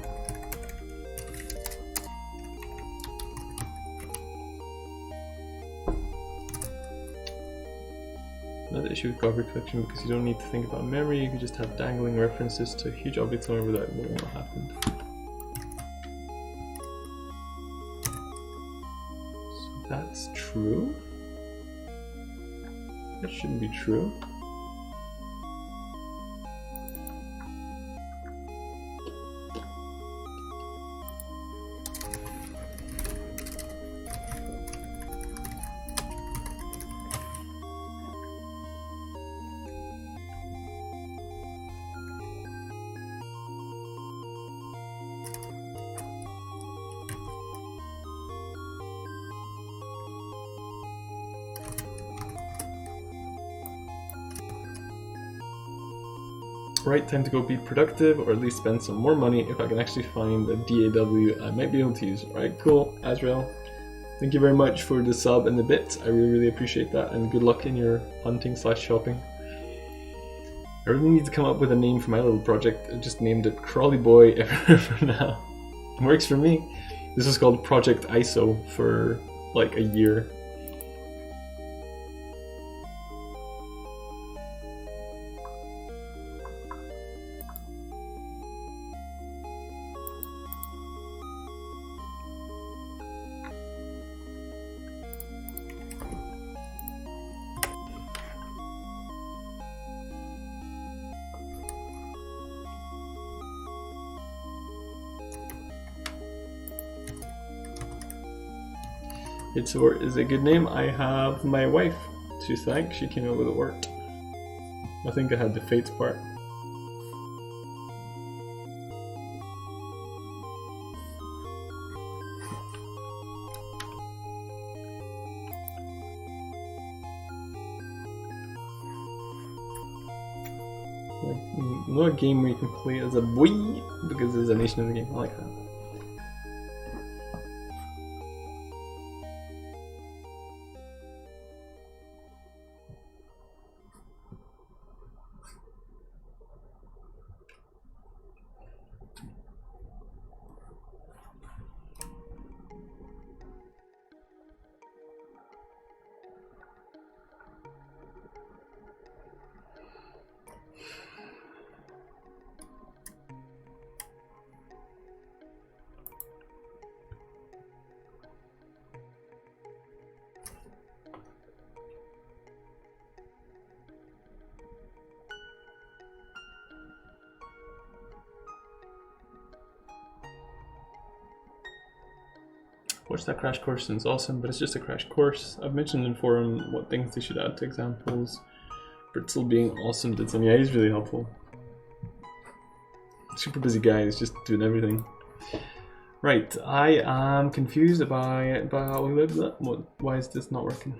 Another issue with garbage collection, because you don't need to think about memory, you can just have dangling references to huge objects somewhere without knowing what happened. So that's true? That shouldn't be true. Right, time to go be productive, or at least spend some more money. If I can actually find a DAW I might be able to use. Alright, cool, Azrael. Thank you very much for the sub and the bit. I really appreciate that, and good luck in your hunting / shopping. I really need to come up with a name for my little project. I just named it Crawly Boy for now. It works for me. This was called Project ISO for like a year. Hitsor is a good name. I have my wife to thank. She came up with the word. I think I had the Fates part. Not a game where you can play as a boy because there's a nation in the game. I like that. Watch that crash course and it's awesome, but it's just a crash course. I've mentioned in forum what things they should add to examples. Britzel being awesome did some, yeah, he's really helpful. Super busy guy, he's just doing everything. Right, I am confused by why is this not working?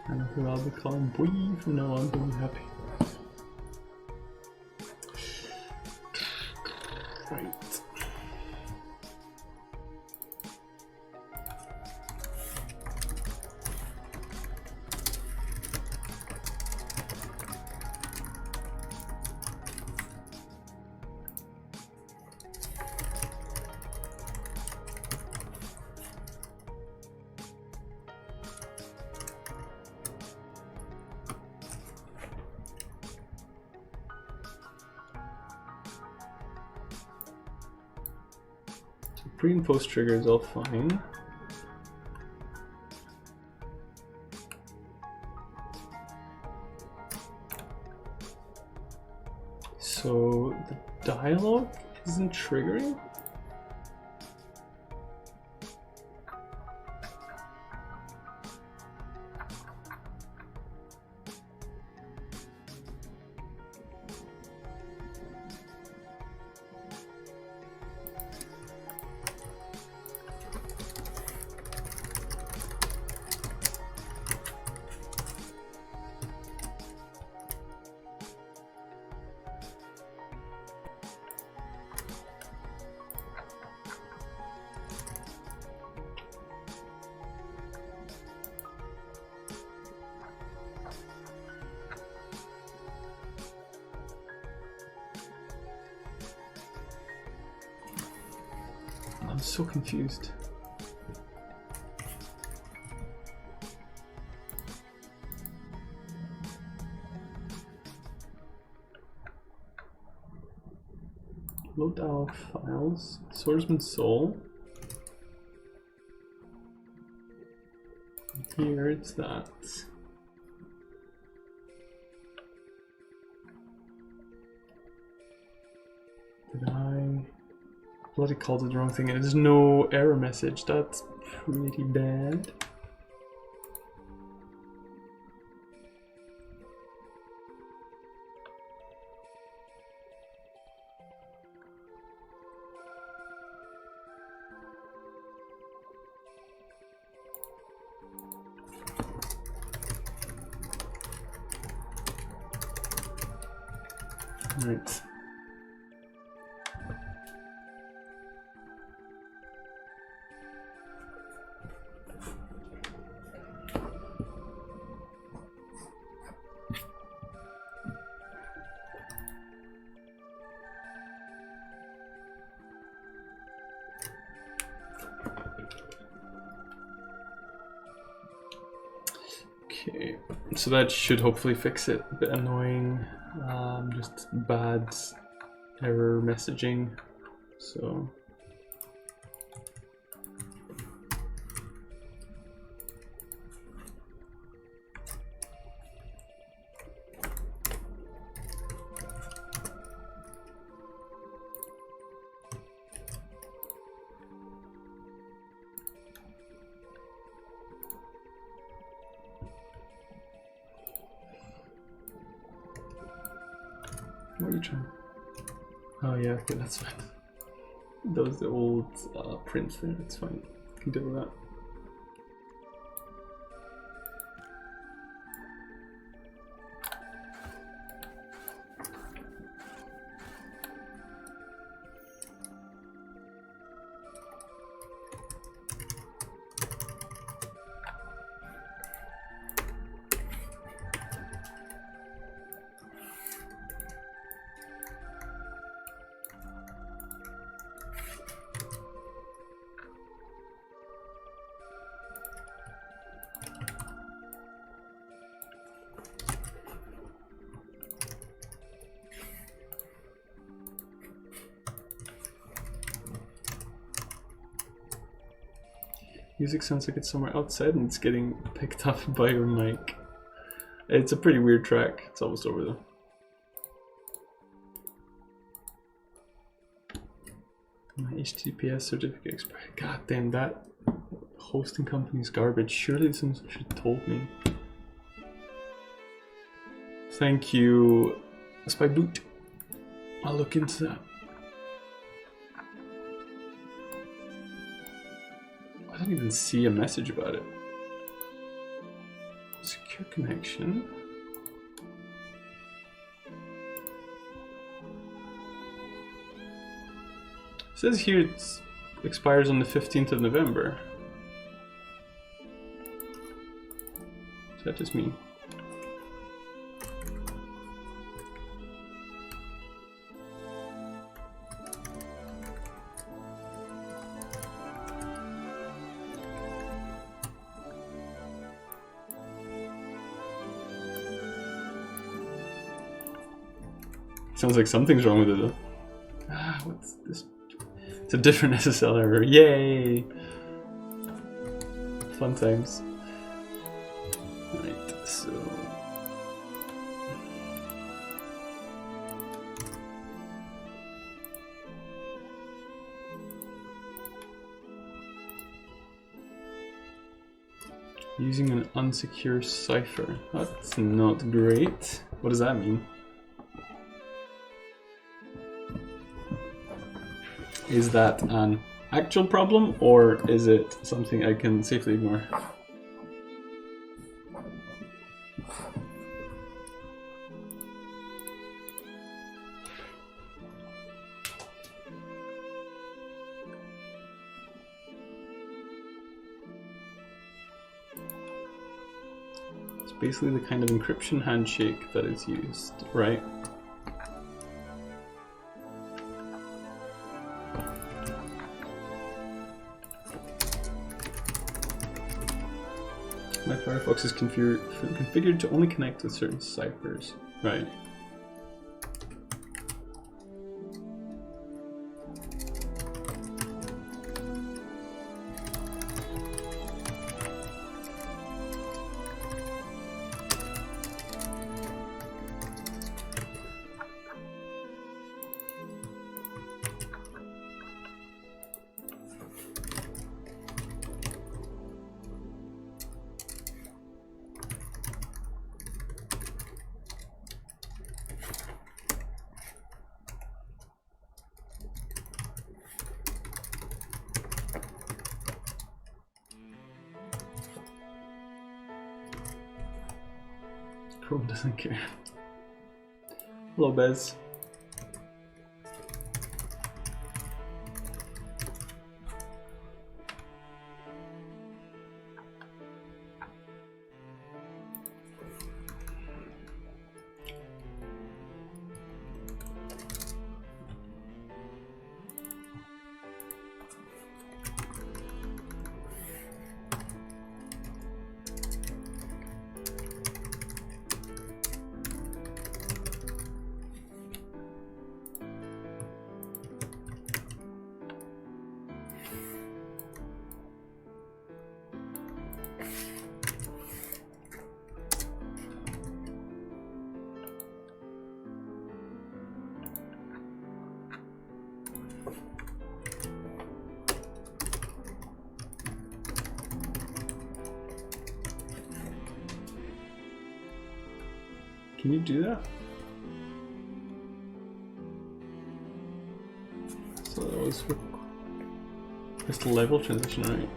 I know who I'll be calling boy from now on, he'll be happy. Right. Pre and post trigger is all fine. So the dialogue isn't triggering? I'm so confused. Load dialog files, Swordsman Soul. Here it's that. Did I bloody called it the wrong thing? There's no error message. That's pretty bad. Right. Okay, so that should hopefully fix it. A bit annoying, just bad error messaging. So what are you trying? Oh yeah, okay, that's fine. Those the old prints there. It's fine. Can deal with that. Music sounds like it's somewhere outside and it's getting picked up by your mic. It's a pretty weird track. It's almost over though. My HTTPS certificate expired. God damn, that hosting company's garbage. Surely someone should have told me. Thank you, Spy Boot. I'll look into that. I don't even see a message about it. Secure connection. It says here it expires on the 15th of November. Is that just me? Sounds like something's wrong with it though. Ah, what's this? It's a different SSL error. Yay! Fun times. Right, so... using an unsecure cipher. That's not great. What does that mean? Is that an actual problem, or is it something I can safely ignore? It's basically the kind of encryption handshake that is used, right? My Firefox is configured to only connect with certain ciphers. Right. Chrome doesn't care. Hello, Bez. Can you do that? So that was just level transition, right?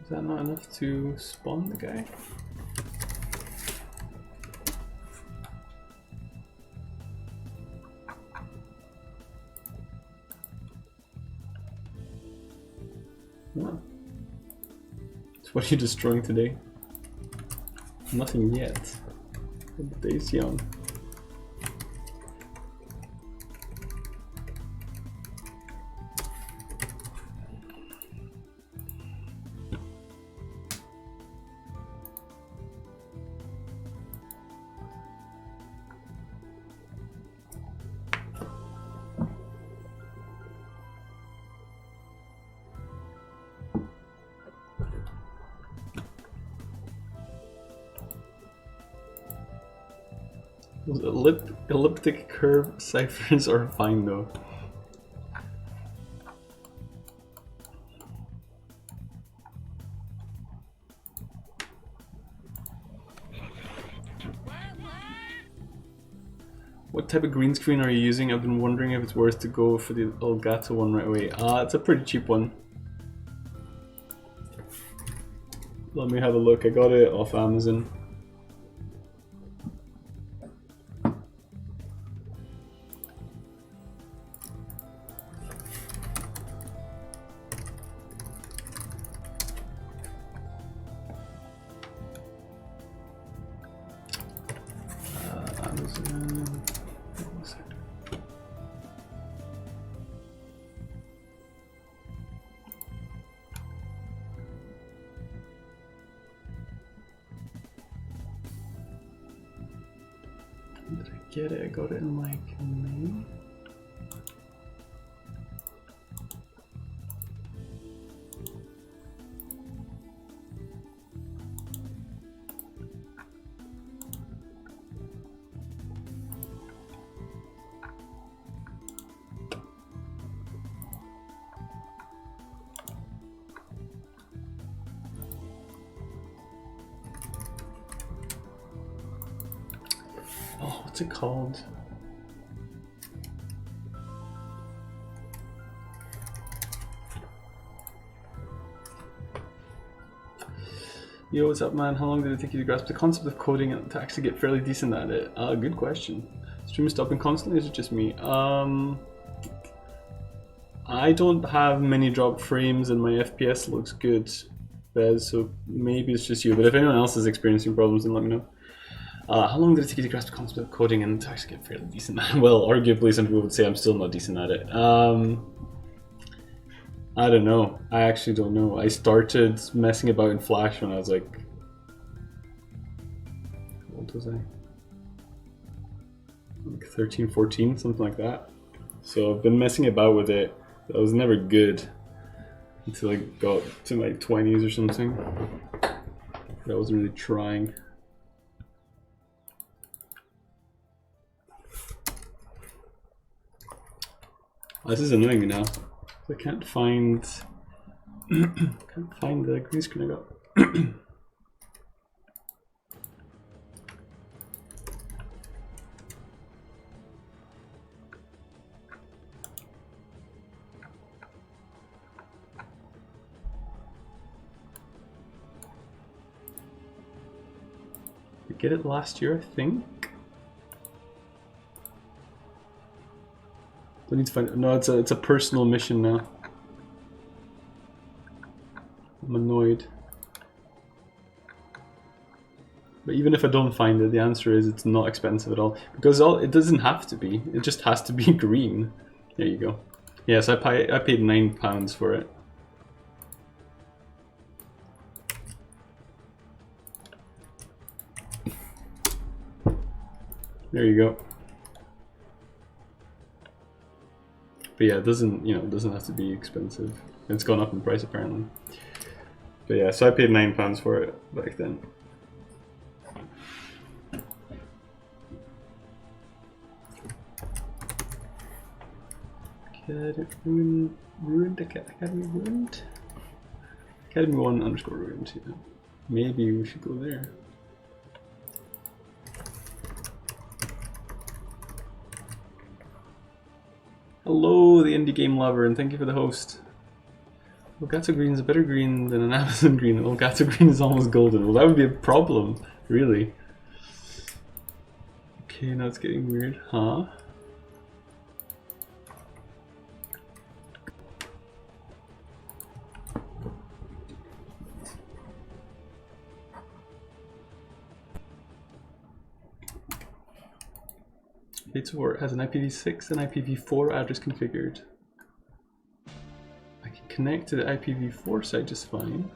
Is that not enough to spawn the guy? No. So what are you destroying today? Nothing yet. The day's young. Those elliptic curve ciphers are fine though. What type of green screen are you using? I've been wondering if it's worth to go for the Elgato one right away. It's a pretty cheap one. Let me have a look. I got it off Amazon. Did I get it? I got it in like May. Oh, what's it called? Yo, what's up, man? How long did it take you to grasp the concept of coding and to actually get fairly decent at it? Good question. Stream stopping constantly, or is it just me? I don't have many drop frames and my FPS looks good, Bez, so maybe it's just you. But if anyone else is experiencing problems, then let me know. How long did it take you to grasp the concept of coding and to actually get fairly decent at it? Well, arguably some people would say I'm still not decent at it. I don't know. I actually don't know. I started messing about in Flash when I was like... How old was I? Like 13, 14, something like that. So I've been messing about with it. I was never good until I got to my 20s or something. I wasn't really trying. This is annoying me now. I can't find Can't find the green screen I got. We get it last year, I think. I need to find it. No, it's a personal mission now. I'm annoyed. But even if I don't find it, the answer is it's not expensive at all. Because it doesn't have to be. It just has to be green. There you go. Yes, I paid £9 for it. There you go. But yeah, it doesn't, it doesn't have to be expensive. It's gone up in price apparently. But yeah, so I paid £9 for it back then. Ruined Academy ruined? Academy 1_ruined, yeah. Maybe we should go there. Hello, the indie game lover, and thank you for the host. Elgato green is a better green than an Amazon green. Elgato green is almost golden. Well, that would be a problem, really. Okay, now it's getting weird, huh? It has an IPv6 and IPv4 address configured. I can connect to the IPv4 site just fine.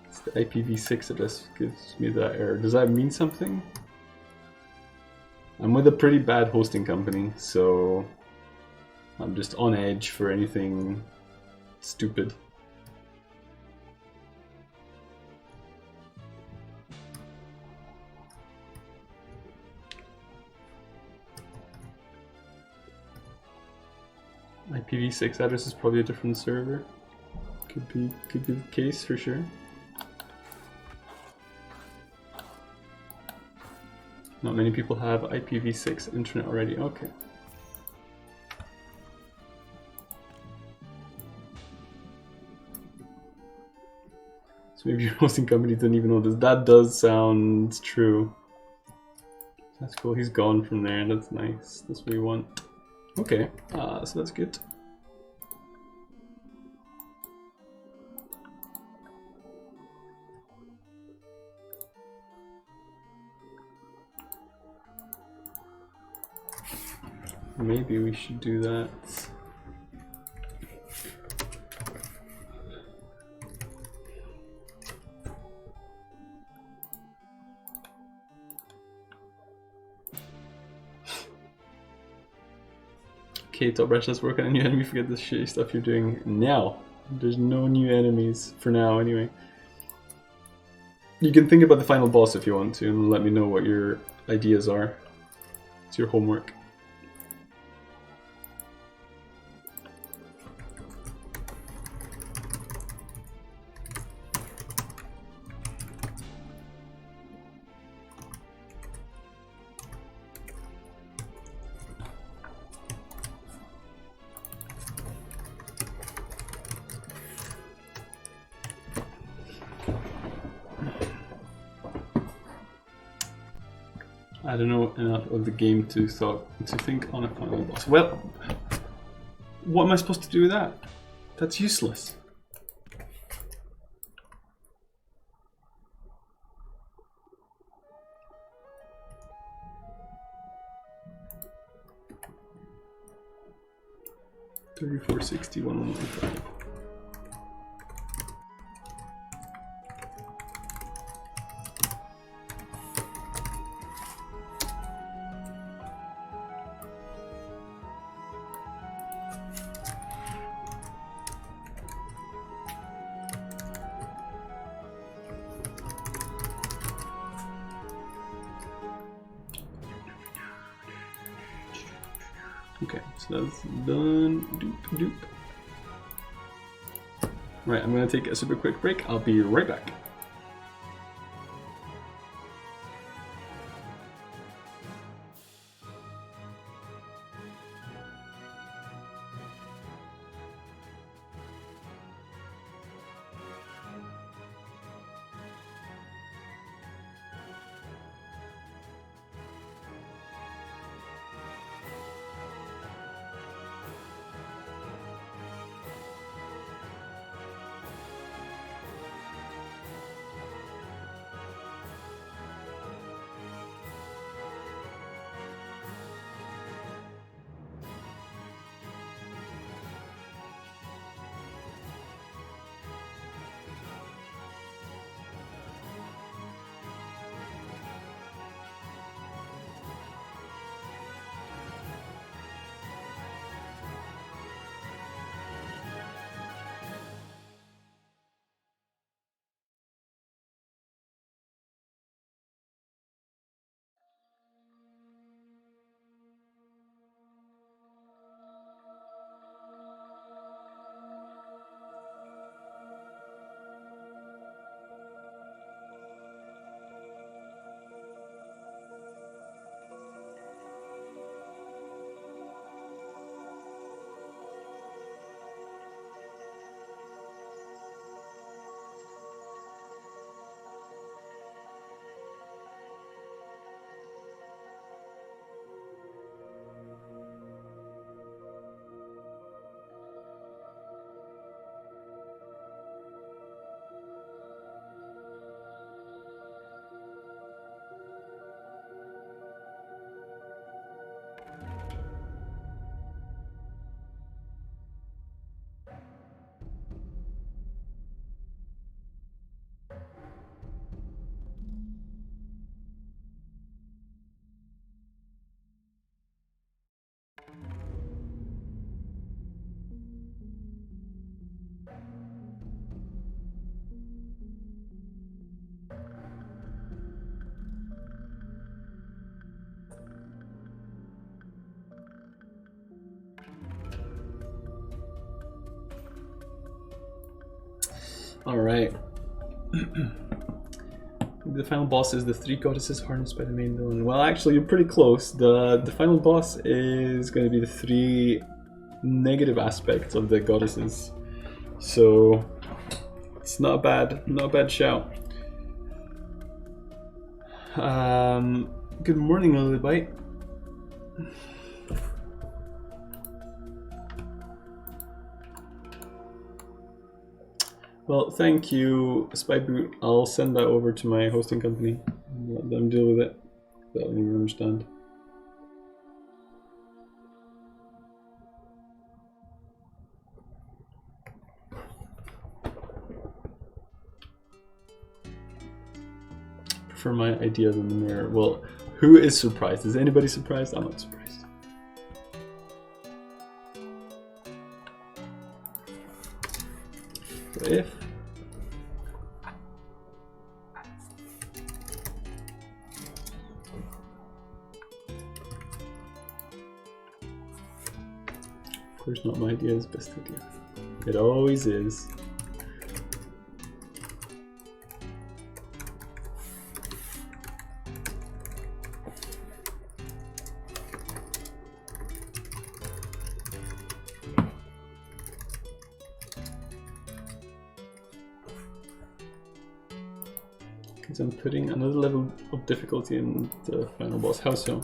It's the IPv6 address gives me that error. Does that mean something? I'm with a pretty bad hosting company, so I'm just on edge for anything stupid. IPv6 address is probably a different server. Could be the case for sure. Not many people have IPv6 internet already. Okay. So maybe your hosting company didn't even know this. That does sound true. That's cool. He's gone from there. That's nice. That's what we want. Okay, so that's good. Maybe we should do that. Okay, Top Rush, let's work on a new enemy. Forget the shitty stuff you're doing now. There's no new enemies for now, anyway. You can think about the final boss if you want to, and let me know what your ideas are. It's your homework. I don't know enough of the game to think on a final boss. Well, what am I supposed to do with that? That's useless. $34.61. Okay, so that's done. Doop doop. Right, I'm gonna take a super quick break. I'll be right back. Alright. The final boss is the 3 goddesses harnessed by the main villain. Well, actually, you're pretty close. The final boss is going to be the 3 negative aspects of the goddesses. So it's not a bad shout. Good morning, Lilybite. Well, thank you, Spyboot. I'll send that over to my hosting company and let them deal with it. I don't even understand. Prefer my ideas in the mirror. Well, who is surprised? Is anybody surprised? I'm not surprised. If of course not my idea is best idea. It always is. Because I'm putting another level of difficulty in the final boss. How so?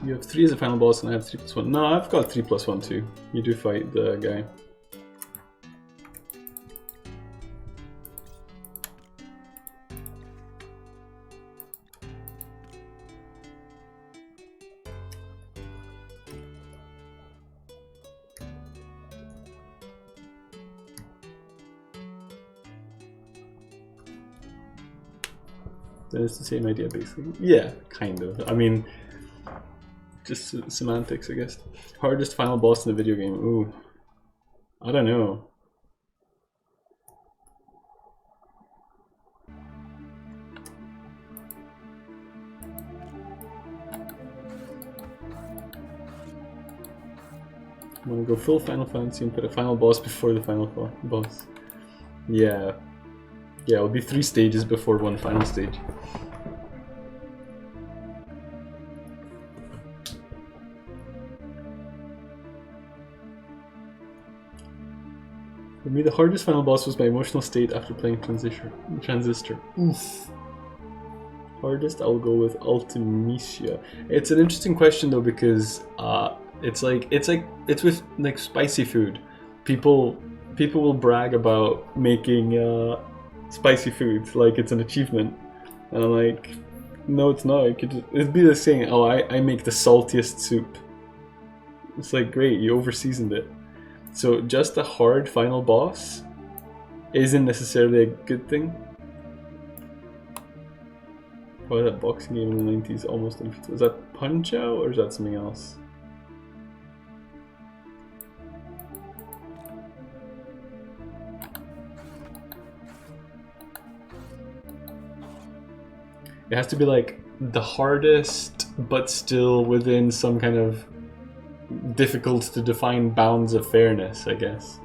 You have 3 as a final boss and I have 3+1. No, I've got 3+1 too. You do fight the guy. Then it's the same idea, basically. Yeah, kind of. I mean, just semantics, I guess. Hardest final boss in the video game. Ooh. I don't know. I'm gonna go full Final Fantasy and put a final boss before the final boss. Yeah. Yeah, it'll be 3 stages before one final stage. For me, the hardest final boss was my emotional state after playing Transistor. Oof. Hardest, I'll go with Ultimecia. It's an interesting question though, because it's with like spicy food. People will brag about making spicy food like it's an achievement, and I'm like, no, it's not. It'd be the saying, oh, I make the saltiest soup. It's like, great, you over seasoned it. So just a hard final boss isn't necessarily a good thing. Probably that boxing game in the 90s almost undefeated. Was that Punch Out or is that something else? It has to be like the hardest, but still within some kind of difficult to define bounds of fairness, I guess.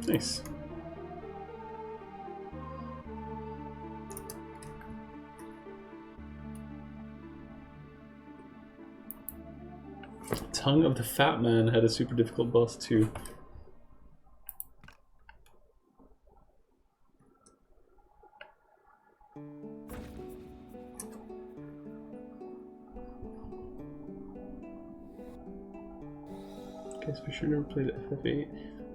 Nice. Tongue of the Fat Man had a super difficult boss too. Guess we should never played FF8.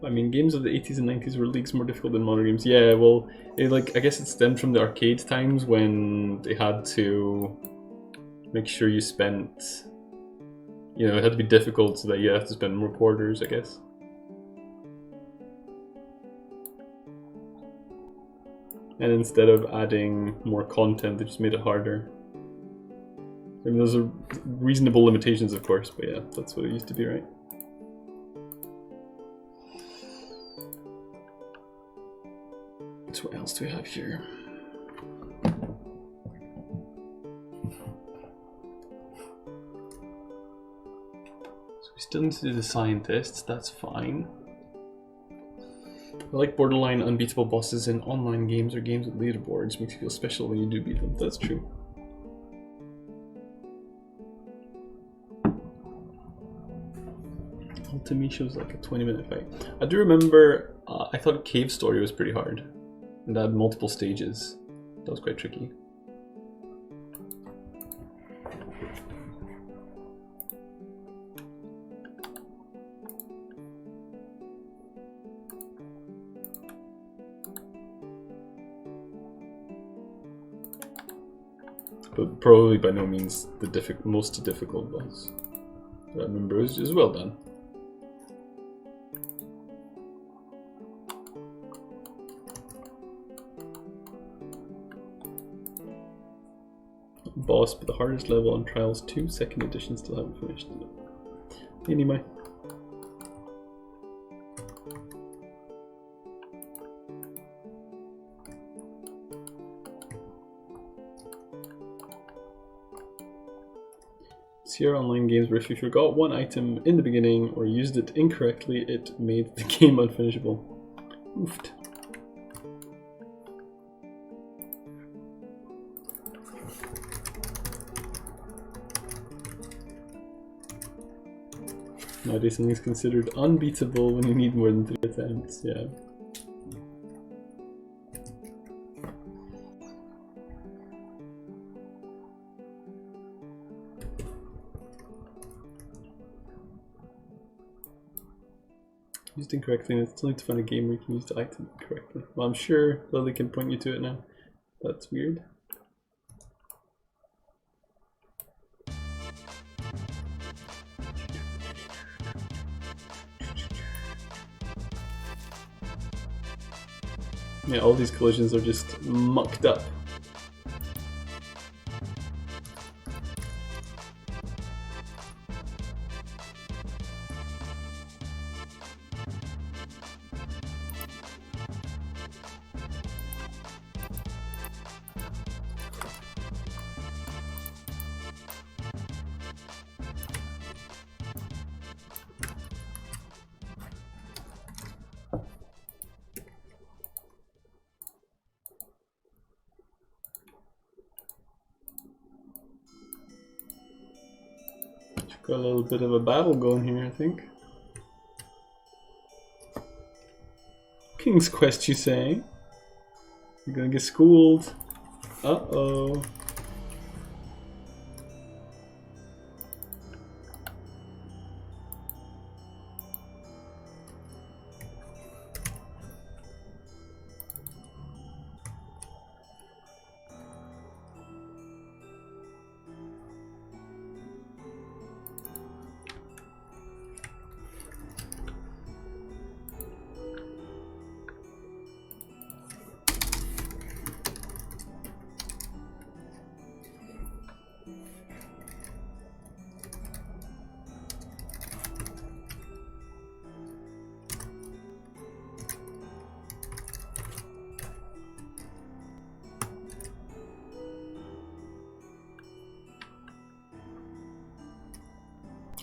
I mean, games of the 80s and 90s were leagues more difficult than modern games. Yeah, well, I guess it stemmed from the arcade times when they had to make sure you spent, you know, it had to be difficult so that you have to spend more quarters, I guess. And instead of adding more content, they just made it harder. I mean, those are reasonable limitations, of course, but yeah, that's what it used to be, right? So what else do we have here? So we still need to do the scientists, that's fine. I like borderline unbeatable bosses in online games or games with leaderboards. Makes you feel special when you do beat them. That's true. Ultimecia was like a 20-minute fight. I do remember, I thought Cave Story was pretty hard. And that had multiple stages. That was quite tricky. But probably by no means the most difficult boss. But I remember it was well done. Boss, but the hardest level on Trials 2, second edition, still haven't finished it. Anyway. Sierra Online games where if you forgot one item in the beginning or used it incorrectly, it made the game unfinishable. Oofed. Nowadays something's considered unbeatable when you need more than 3 attempts, yeah. Used incorrectly, and it's still need to find a game where you can use the item correctly. Well, I'm sure Lily can point you to it now. That's weird. Yeah, all these collisions are just mucked up. Got a little bit of a battle going here, I think. King's Quest, you say? You're gonna get schooled. Uh-oh.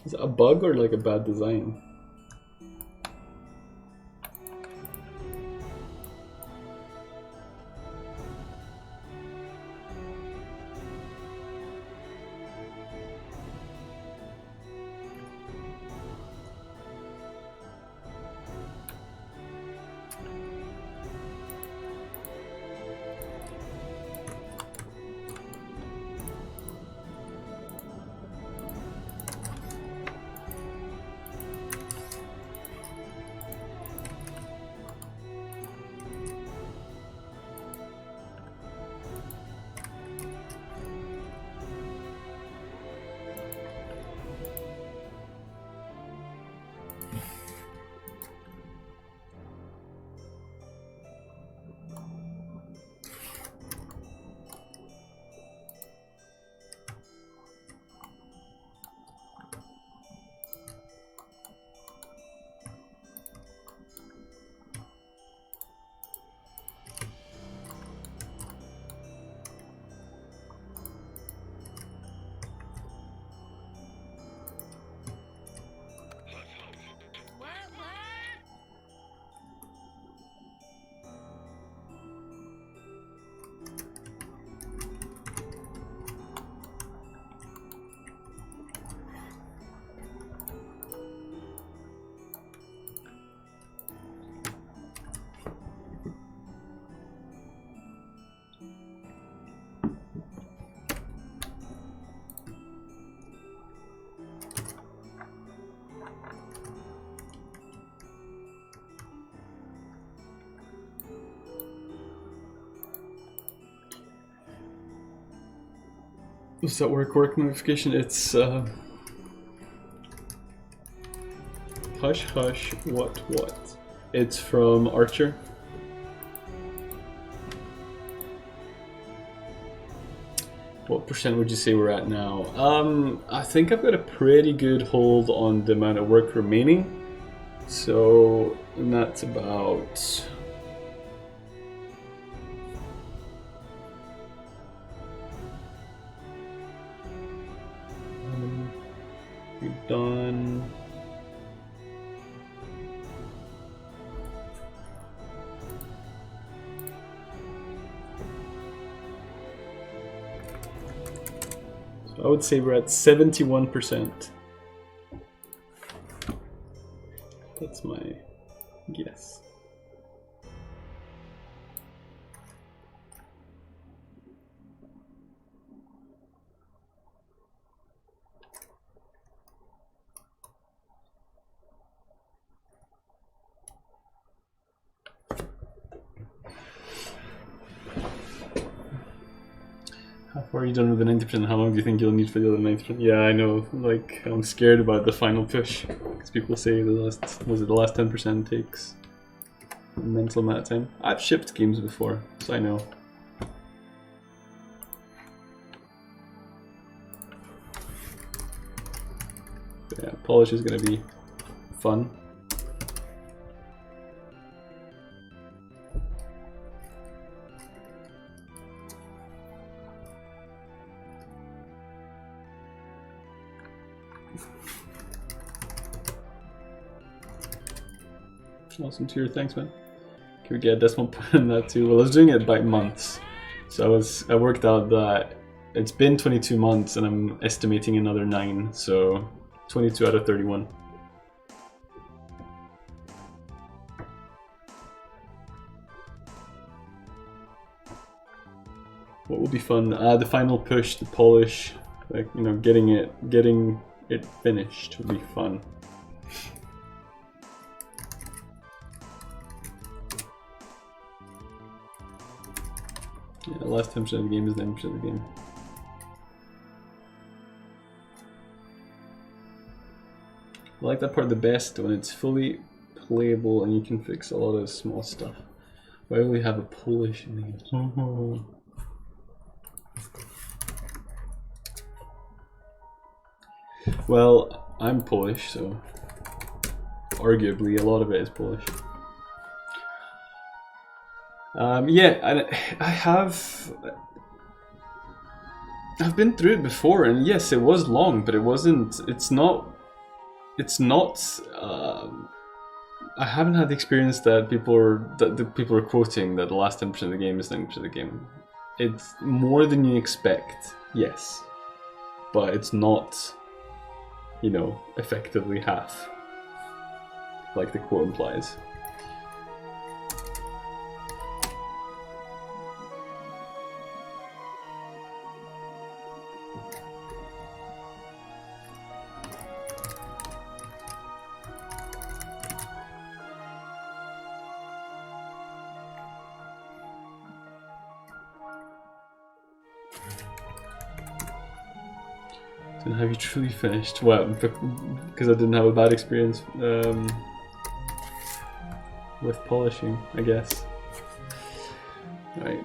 Is it a bug or like a bad design? Does that work notification? It's hush hush what? It's from Archer. What percent would you say we're at now? I think I've got a pretty good hold on the amount of work remaining. So that's about we've done so I would say we're at 71%. That's my guess. How far are you done with the 90%? How long do you think you'll need for the other 90%? Yeah, I know. Like, I'm scared about the final push because people say the last 10% takes a mental amount of time. I've shipped games before, so I know. But yeah, polish is gonna be fun. Awesome tier, thanks man. Can we get a decimal point on that too? Well, I was doing it by months, so I worked out that it's been 22 months and I'm estimating another 9, so 22 out of 31. What will be fun? The final push, the polish, like, you know, getting it finished would be fun. Yeah, the last 10% of the game is 90% of the game. I like that part the best, when it's fully playable and you can fix a lot of small stuff. Why do we have a Polish name? Well, I'm Polish, so arguably a lot of it is Polish. Yeah, I've been through it before, and yes, it was long, but it wasn't. It's not. I haven't had the experience that the people are quoting that the last 10% of the game is 90% of the game. It's more than you expect, yes, but it's not, you know, effectively half, like the quote implies. And have you truly finished? Well, because I didn't have a bad experience with polishing, I guess. Right.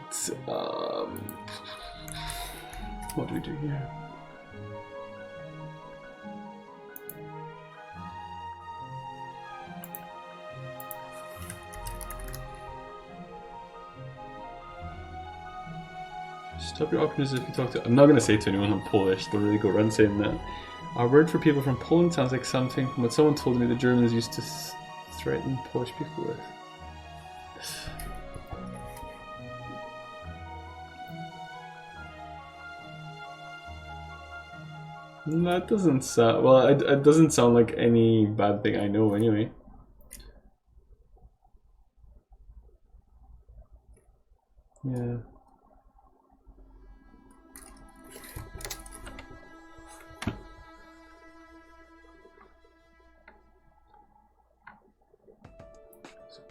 What do we do here? Stop your options if you talk to. I'm not going to say to anyone I'm Polish, don't really go around saying that. Our word for people from Poland sounds like something from what someone told me the Germans used to threaten Polish people with. That doesn't sound. Well, it doesn't sound like any bad thing I know anyway. Yeah.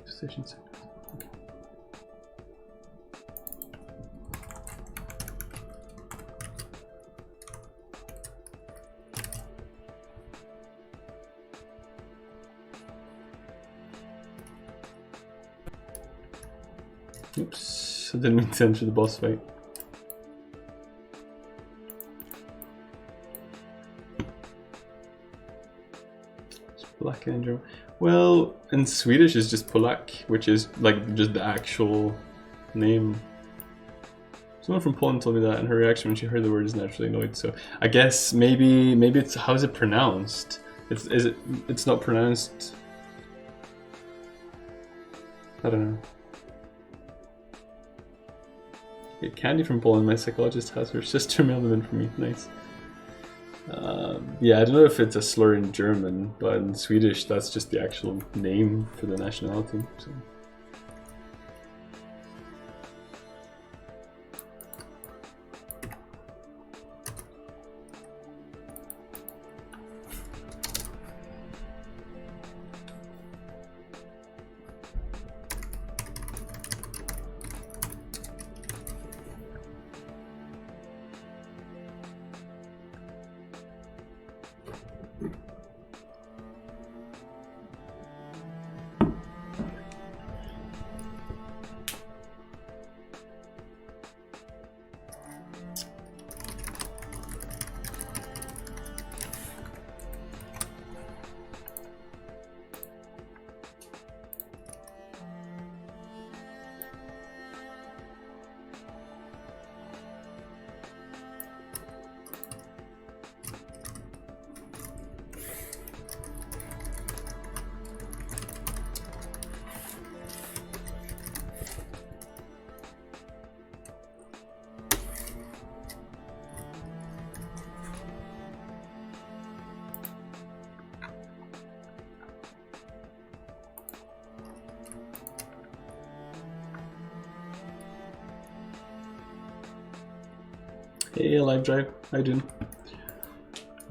Position settings. Oops, I didn't mean to enter the boss fight. It's Polak in German. Well, in Swedish it's just Polak, which is like just the actual name. Someone from Poland told me that, and her reaction when she heard the word is naturally annoyed. So I guess maybe it's how's it pronounced? It's not pronounced. I don't know. Okay, Candy from Poland, my psychologist has her sister mail them in for me. Nice. Yeah, I don't know if it's a slur in German, but in Swedish that's just the actual name for the nationality. So. Hey, Live Drive, how you doing?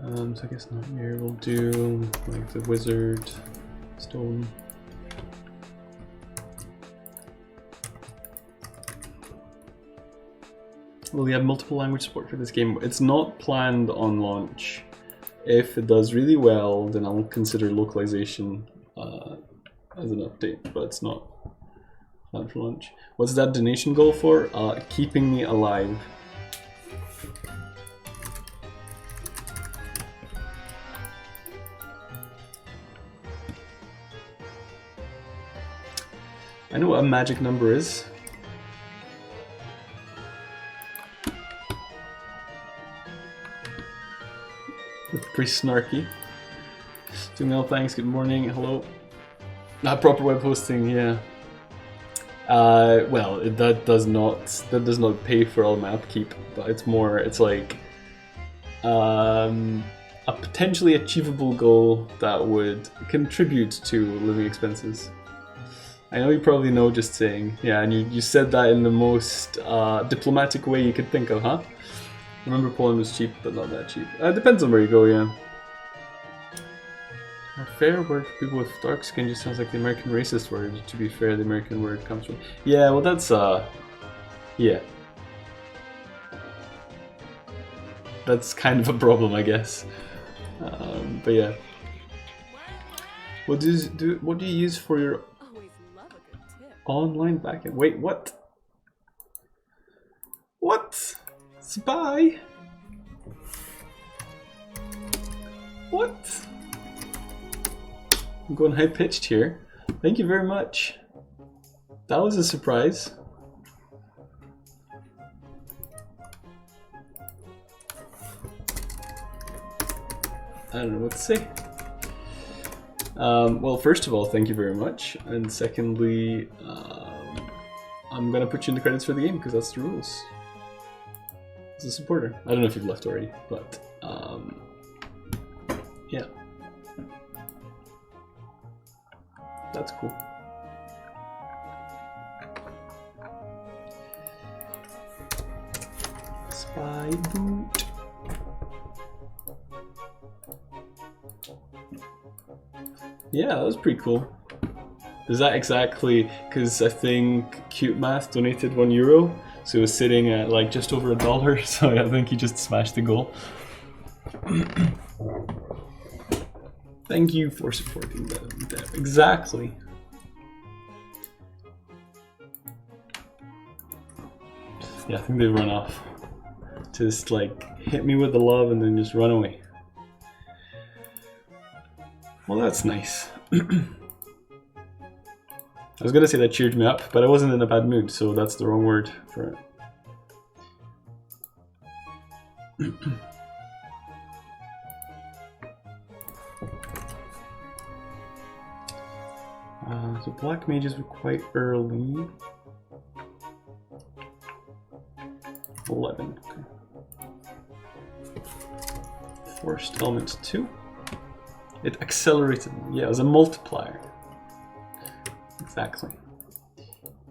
So I guess not here. We'll do like the wizard stone. Will we have multiple language support for this game? It's not planned on launch. If it does really well, then I'll consider localization as an update, but it's not planned for launch. What's that donation goal for? Keeping me alive. I know what a magic number is. Pretty snarky. Doing well, thanks. Good morning. Hello. Not proper web hosting, yeah. Well, that does not pay for all my upkeep, but it's more. It's like a potentially achievable goal that would contribute to living expenses. I know you probably know, just saying. Yeah, and you said that in the most diplomatic way you could think of, huh? Remember, Poland was cheap, but not that cheap. Depends on where you go, yeah. A fair word for people with dark skin just sounds like the American racist word. To be fair, the American word comes from... Yeah, well that's, yeah. That's kind of a problem, I guess. But yeah. What do you use for your online backend? Wait, what? What? Spy? What? I'm going high pitched here. Thank you very much. That was a surprise. I don't know what to say. Well, first of all, thank you very much, and secondly, I'm gonna put you in the credits for the game because that's the rules. As a supporter, I don't know if you've left already, but yeah, that's cool. Spy boot. Yeah, that was pretty cool. Is that exactly because I think Cute Math donated €1, so it was sitting at like just over $1, so I think he just smashed the goal. Thank you for supporting them. Exactly. Yeah, I think they've run off. Just like hit me with the love and then just run away. Well, that's nice. I was gonna say that cheered me up, but I wasn't in a bad mood, so that's the wrong word for it. So black mages were quite early. 11. Okay. Forced element 2. It accelerated. Yeah, it was a multiplier. Exactly.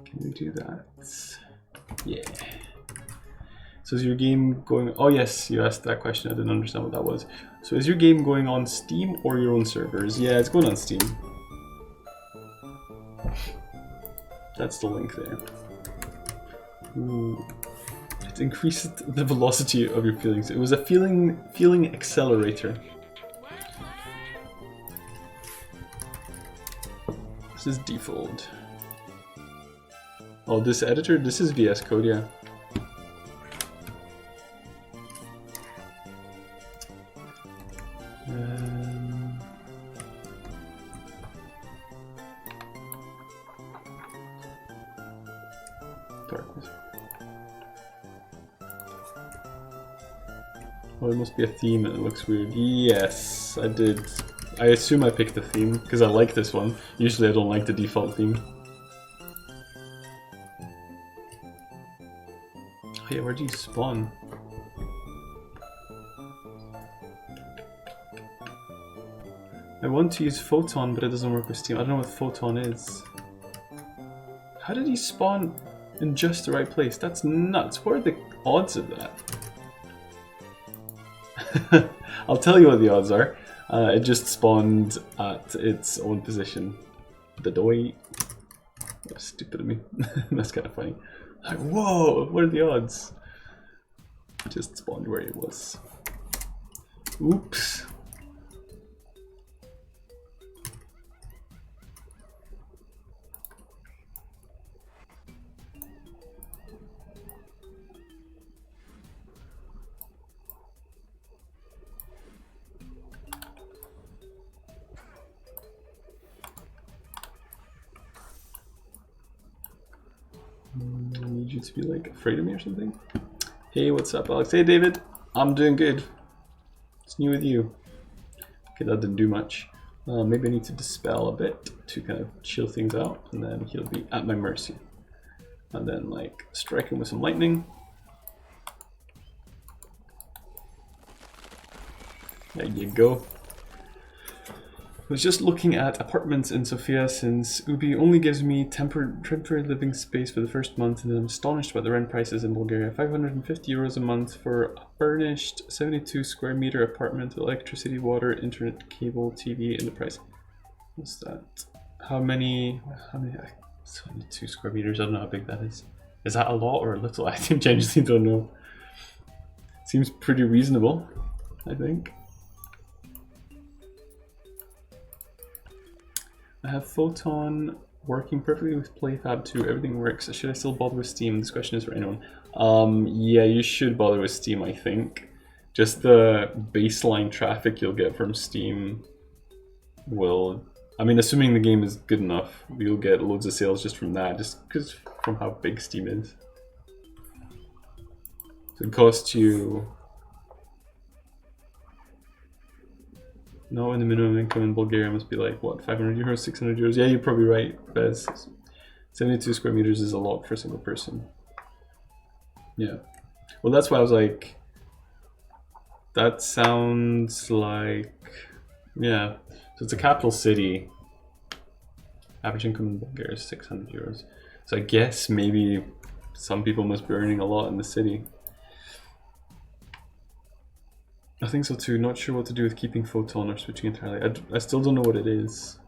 Can we do that? Yeah. So is your game going... Oh yes, you asked that question. I didn't understand what that was. So is your game going on Steam or your own servers? Yeah, it's going on Steam. That's the link there. Ooh. It increases the velocity of your feelings. It was a feeling accelerator. This is default. Oh, this editor? This is VS Code, yeah. Darkness. Oh, it must be a theme and it looks weird. Yes, I did. I assume I picked the theme because I like this one. Usually I don't like the default theme. Oh yeah, where do you spawn? I want to use Photon, but it doesn't work with Steam. I don't know what Photon is. How did he spawn in just the right place? That's nuts. What are the odds of that? I'll tell you what the odds are. It just spawned at its own position. The doy. That's stupid of me. That's kind of funny. Like, whoa, what are the odds? Just spawned where it was. Oops. I need you to be like afraid of me or something. Hey, what's up, Alex? Hey, David. I'm doing good. What's new with you? Okay, that didn't do much. Maybe I need to dispel a bit to kind of chill things out, and then he'll be at my mercy. And then like strike him with some lightning. There you go. I was just looking at apartments in Sofia since Ubi only gives me temporary living space for the first month, and I'm astonished about the rent prices in Bulgaria. 550 euros a month for a furnished 72 square meter apartment with electricity, water, internet, cable, TV, and the price. What's that? How many 72 square meters? I don't know how big that is. Is that a lot or a little? I genuinely don't know. Seems pretty reasonable, I think. I have Photon working perfectly with PlayFab 2. Everything works. Should I still bother with Steam? This question is for anyone. Yeah, you should bother with Steam, I think. Just the baseline traffic you'll get from Steam will... I mean, assuming the game is good enough, you'll get loads of sales just from that, just because from how big Steam is. So it costs you... No, and the minimum income in Bulgaria must be like, what, 500 euros, 600 euros? Yeah, you're probably right, Bez. 72 square meters is a lot for a single person. Yeah. Well, that's why I was like, that sounds like, yeah. So it's a capital city. Average income in Bulgaria is 600 euros. So I guess maybe some people must be earning a lot in the city. I think so too. Not sure what to do with keeping Photon or switching entirely. I still don't know what it is.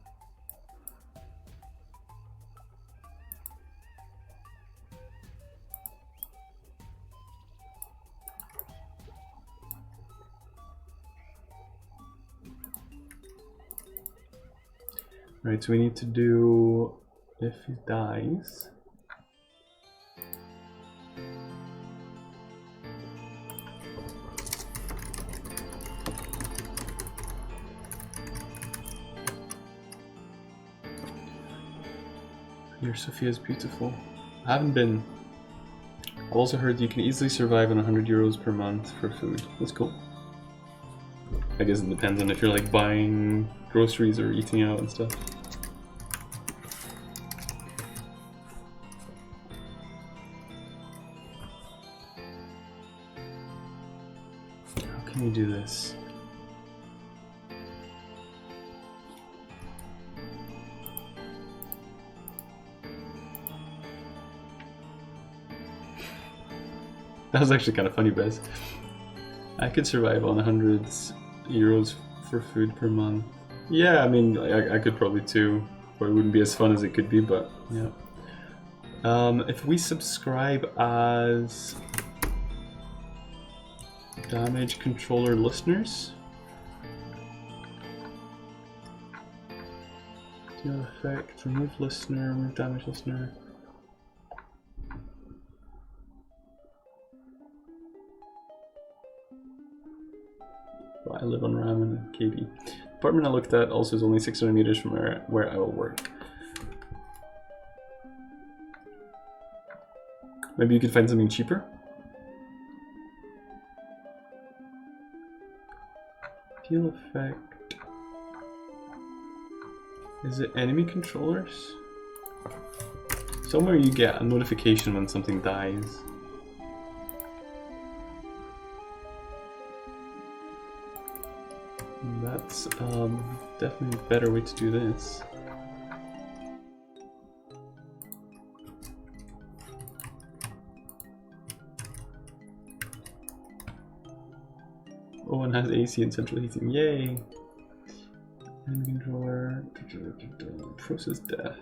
Right, so we need to do if he dies. Your Sophia's beautiful. I haven't been. I've also heard you can easily survive on 100 euros per month for food. That's cool. I guess it depends on if you're like buying groceries or eating out and stuff. How can we do this? That was actually kind of funny, Bez. I could survive on 100 euros for food per month. Yeah, I mean, I could probably too. Or it wouldn't be as fun as it could be, but yeah. If we subscribe as damage controller listeners, deal effect, remove listener, remove damage listener. I live on Ramen and KB. The apartment I looked at also is only 600 meters from where I will work. Maybe you could find something cheaper? Peel effect. Is it enemy controllers? Somewhere you get a notification when something dies. That's definitely a better way to do this. Owen has AC and central heating. Yay! And controller. Process death.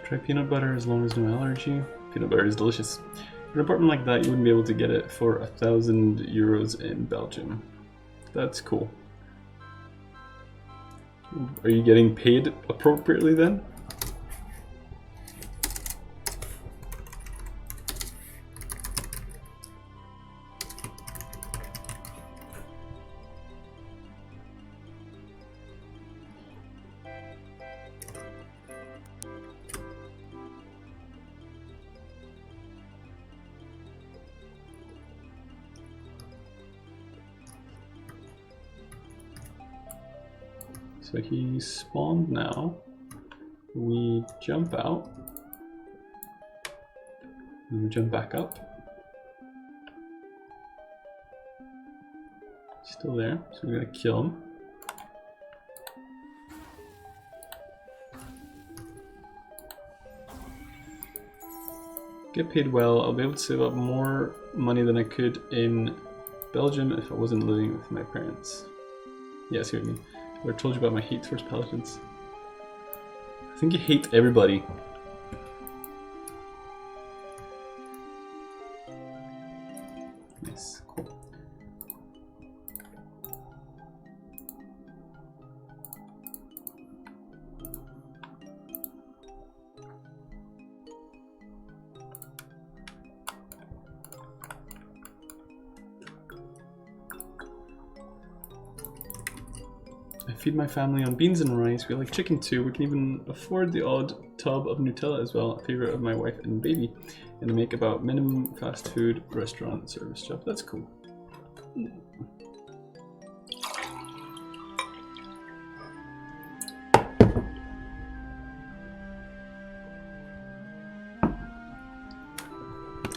Try peanut butter as long as no allergy. Peanut butter is delicious. In an apartment like that, you wouldn't be able to get it for 1,000 euros in Belgium. That's cool. Are you getting paid appropriately then? So he spawned now. We jump out. And we jump back up. Still there, so we're gonna kill him. Get paid well. I'll be able to save up more money than I could in Belgium if I wasn't living with my parents. Yeah, I see what you mean. I told you about my hate towards paladins. I think you hate everybody. Nice, cool. I feed my family on beans and rice. We like chicken too. We can even afford the odd tub of Nutella as well. A favorite of my wife and baby. And I make about minimum fast food restaurant service job. That's cool.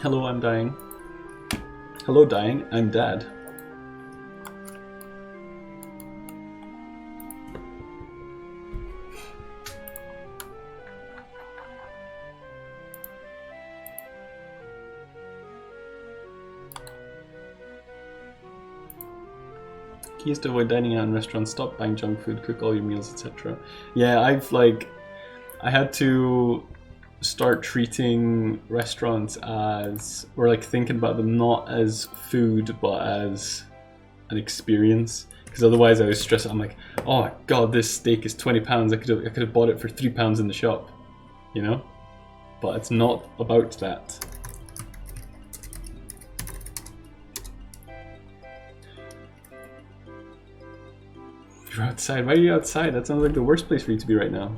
Hello, I'm dying. Hello, dying. I'm dad. Keys to avoid dining out in restaurants: stop buying junk food, cook all your meals, etc. Yeah, I had to start treating restaurants as, or like thinking about them not as food but as an experience, because otherwise I was stressed. I'm like, oh my god, this steak is £20. I could have bought it for £3 in the shop, you know? But it's not about that. You're outside. Why are you outside? That sounds like the worst place for you to be right now.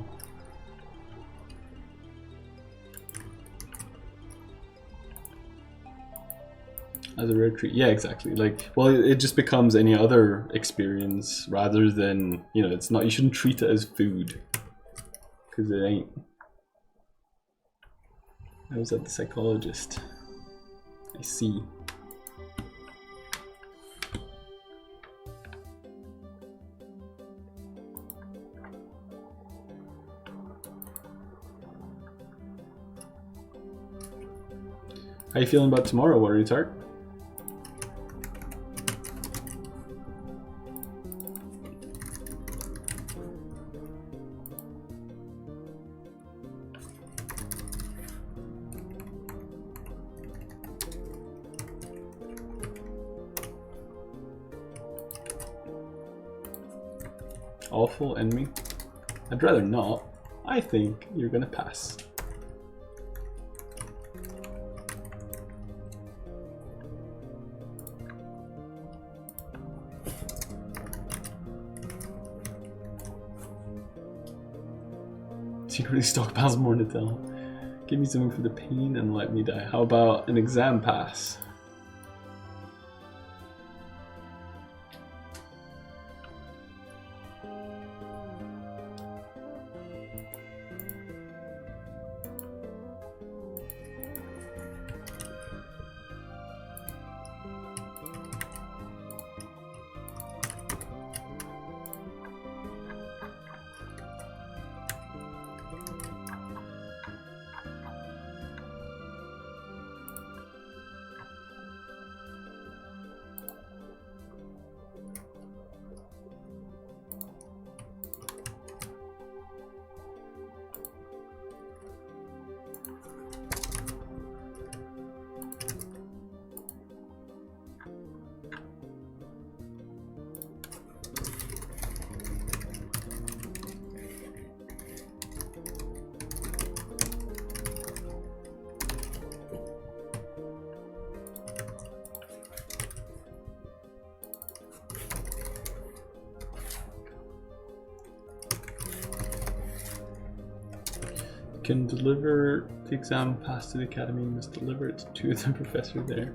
As a rare treat. Yeah, exactly. Like, well, it just becomes any other experience rather than, you know, it's not, you shouldn't treat it as food. Because it ain't. I was at the psychologist. I see. How you feeling about tomorrow, Watery Tart? Awful enemy? I'd rather not. I think you're gonna pass. Secretly stockpiles more Natel. Give me something for the pain and let me die. How about an exam pass? Can deliver the exam pass to the academy, must deliver it to the professor there.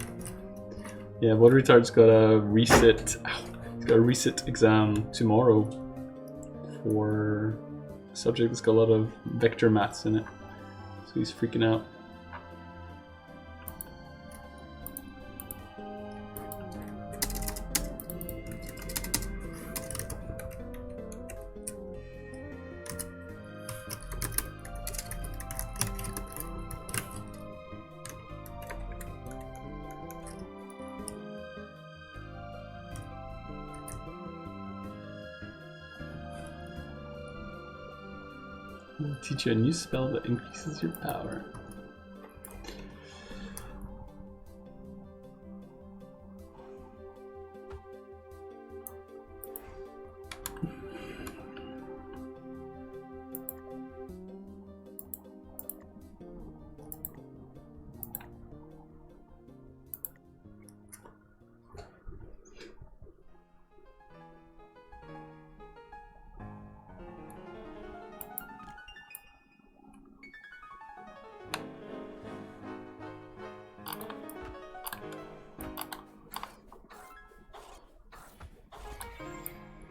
Yeah, Water Retard's got a resit. Ow, he's got a resit exam tomorrow for a subject that's got a lot of vector maths in it. So he's freaking out. We'll teach you a new spell that increases your power.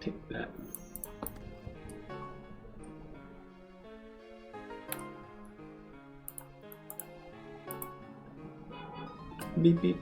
Take that. Beep beep.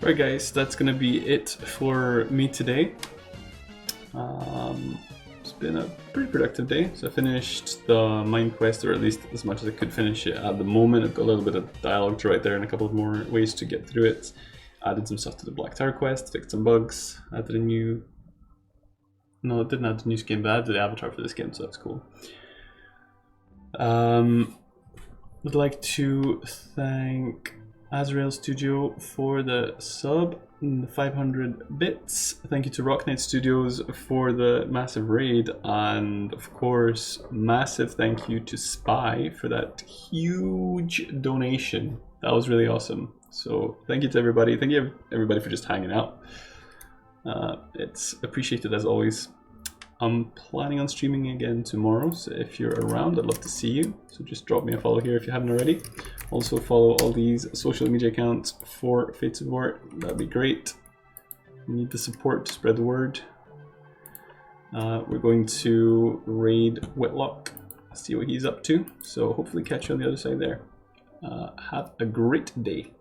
Right guys, that's gonna be it for me today. It's been a pretty productive day. So I finished the Mind Quest, or at least as much as I could finish it at the moment. I've got a little bit of dialogue to write there and a couple of more ways to get through it. Added some stuff to the Black Tower quest, fixed some bugs, added a new... No, it didn't add the new skin, but I added the avatar for this game, so that's cool. Would like to thank Azrael Studio for the sub, the 500 bits. Thank you to Rock Knight Studios for the massive raid, and of course, massive thank you to Spy for that huge donation. That was really awesome. So thank you to everybody. Thank you everybody for just hanging out. It's appreciated as always. I'm planning on streaming again tomorrow, so if you're around, I'd love to see you. So just drop me a follow here if you haven't already. Also follow all these social media accounts for Fates of War, that'd be great. We need the support to spread the word. We're going to raid Whitlock, see what he's up to. So hopefully catch you on the other side there. Have a great day.